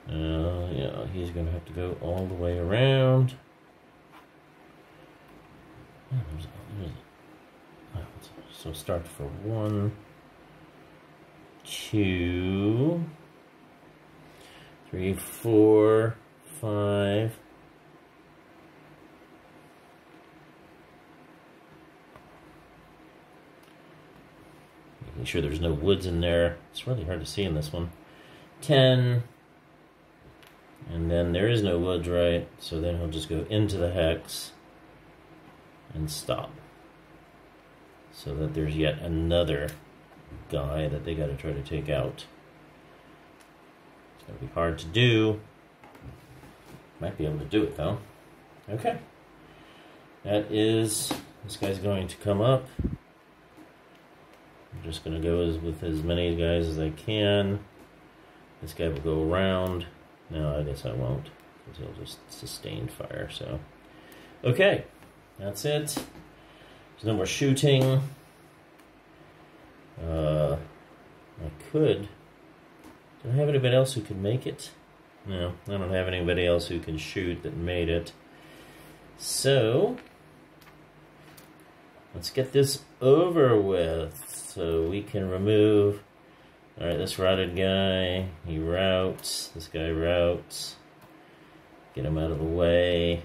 Yeah, he's going to have to go all the way around. So start for 1, 2, 3, 4, 5. Making sure there's no woods in there. It's really hard to see in this one. 10. And then there is no woods, right? So then he'll just go into the hex and stop. So that there's yet another guy that they got to try to take out. It's going to be hard to do. Might be able to do it though. Okay. That is, this guy's going to come up. I'm just going to go with as many guys as I can. This guy will go around. No, I guess I won't, because he'll just sustain fire. So Okay, that's it. There's no more shooting. I could. Do I have anybody else who can make it? No, I don't have anybody else who can shoot that made it. So, let's get this over with so we can remove... Alright, this routed guy, he routes. This guy routes. Get him out of the way.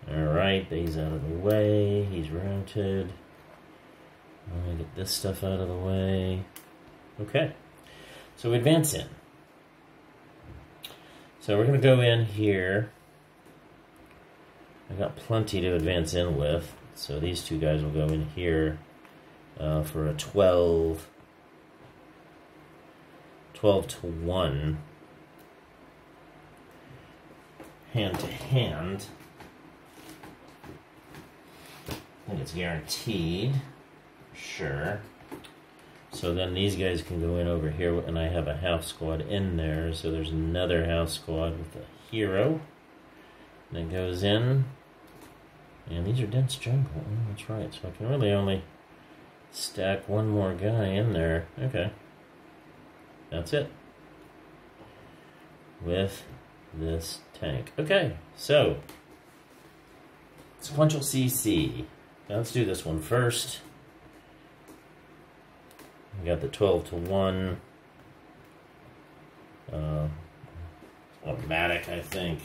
Alright, he's out of the way. He's routed. I'll get this stuff out of the way. Okay, so we advance in. So we're going to go in here. I got plenty to advance in with. So these two guys will go in here for a 12 to 1. Hand to hand. I think it's guaranteed. Sure. So then these guys can go in over here, and I have a half squad in there. So there's another half squad with a hero that goes in. And these are dense jungle. Oh, that's right. So I can really only stack one more guy in there. Okay. That's it. With this tank. Okay, so sequential CC. Now let's do this one first. We got the 12 to 1. Automatic, I think.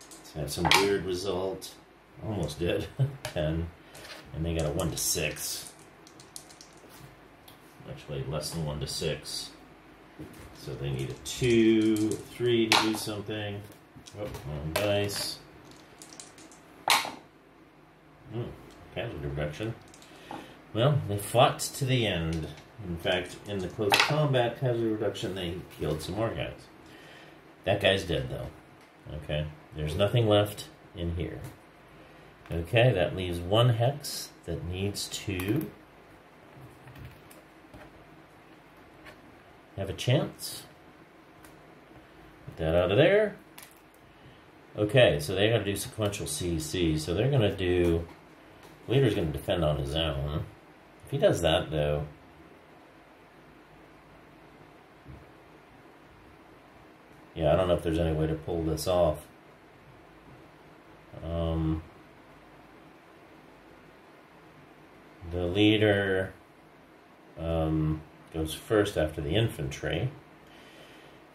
Let's have some weird result. Almost did. 10. And they got a 1 to 6. Actually, less than 1 to 6. So they need a 2, 3 to do something. Oh, wrong dice. Casualty reduction. Well, they fought to the end. In fact, in the close combat casualty reduction, they killed some more guys. That guy's dead, though. Okay, there's nothing left in here. Okay, that leaves one hex that needs to have a chance. Get that out of there. Okay, so they got to do sequential CC. So they're going to do... Leader's going to defend on his own. If he does that, though... Yeah, I don't know if there's any way to pull this off. The leader goes first after the infantry.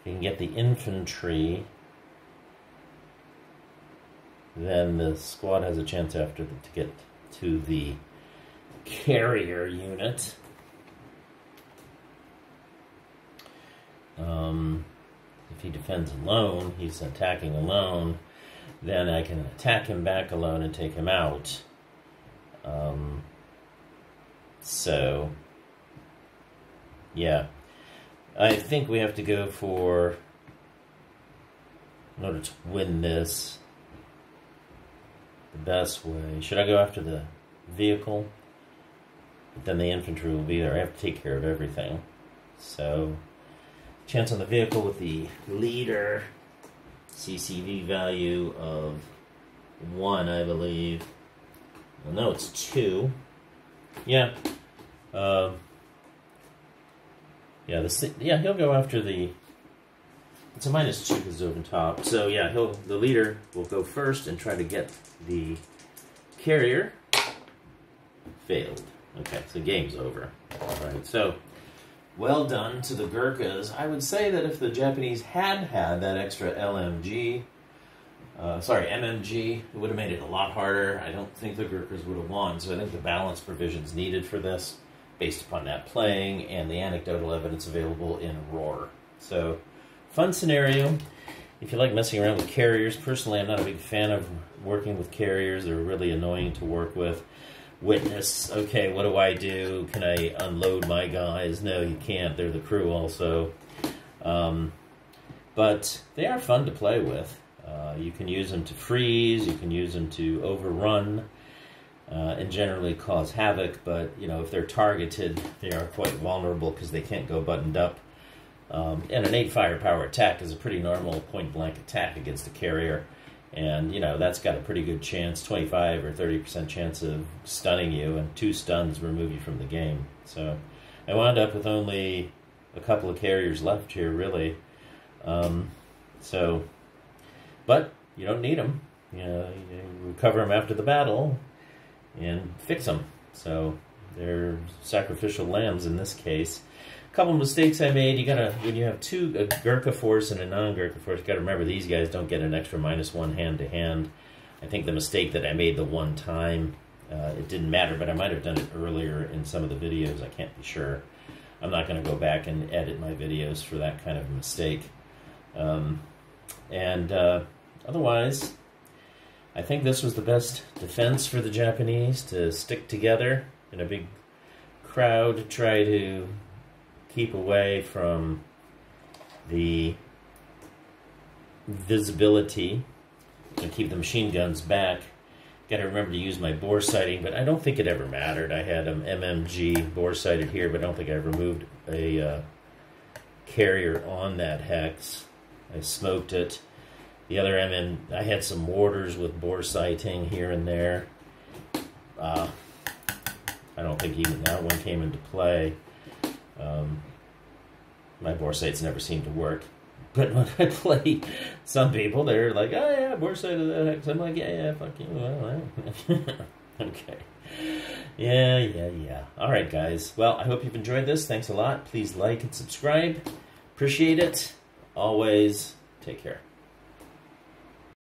If you can get the infantry, then the squad has a chance after to get to the carrier unit. If he defends alone, he's attacking alone, then I can attack him back alone and take him out. So, yeah. I think we have to go for, in order to win this, the best way. Should I go after the vehicle? But then the infantry will be there. I have to take care of everything. So, chance on the vehicle with the leader, CCV value of 1, I believe. Well, no, it's 2. Yeah. He'll go after the... It's a -2 because it's over top. So, yeah, the leader will go first and try to get the carrier. Failed. Okay, so game's over. Alright, so... Well done to the Gurkhas. I would say that if the Japanese had that extra MMG, it would have made it a lot harder. I don't think the Gurkhas would have won, so I think the balance provisions needed for this, based upon that playing and the anecdotal evidence available in Roar. So, fun scenario. If you like messing around with carriers, personally I'm not a big fan of working with carriers. They're really annoying to work with. Witness, okay, what do I do? Can I unload my guys? No, you can't. They're the crew also. But they are fun to play with. You can use them to freeze, you can use them to overrun, and generally cause havoc, but if they're targeted, they are quite vulnerable because they can't go buttoned up. And an 8 firepower attack is a pretty normal point-blank attack against a carrier. And, you know, that's got a pretty good chance, 25 or 30% chance of stunning you, and 2 stuns remove you from the game. So I wound up with only a couple of carriers left here, really. But you don't need them. You know, you recover them after the battle and fix them. So they're sacrificial lambs in this case. A couple mistakes I made. You gotta, when you have a Gurkha force and a non-Gurkha force, you gotta remember these guys don't get an extra -1 hand-to-hand. I think the mistake that I made the one time, it didn't matter, but I might have done it earlier in some of the videos. I can't be sure. I'm not going to go back and edit my videos for that kind of mistake. Otherwise, I think this was the best defense for the Japanese, to stick together in a big crowd to try to keep away from the visibility and keep the machine guns back. Got to remember to use my bore sighting, but I don't think it ever mattered. I had an MMG bore sighted here, but I don't think I ever moved a carrier on that hex. I smoked it. The other I had some mortars with bore sighting here and there. I don't think even that one came into play. My bore sights never seem to work. But when I play some people, they're like, oh yeah, bore sight of that hex. I'm like, yeah, fuck you. Well, okay. Yeah. All right, guys. Well, I hope you've enjoyed this. Thanks a lot. Please like and subscribe. Appreciate it. Always take care.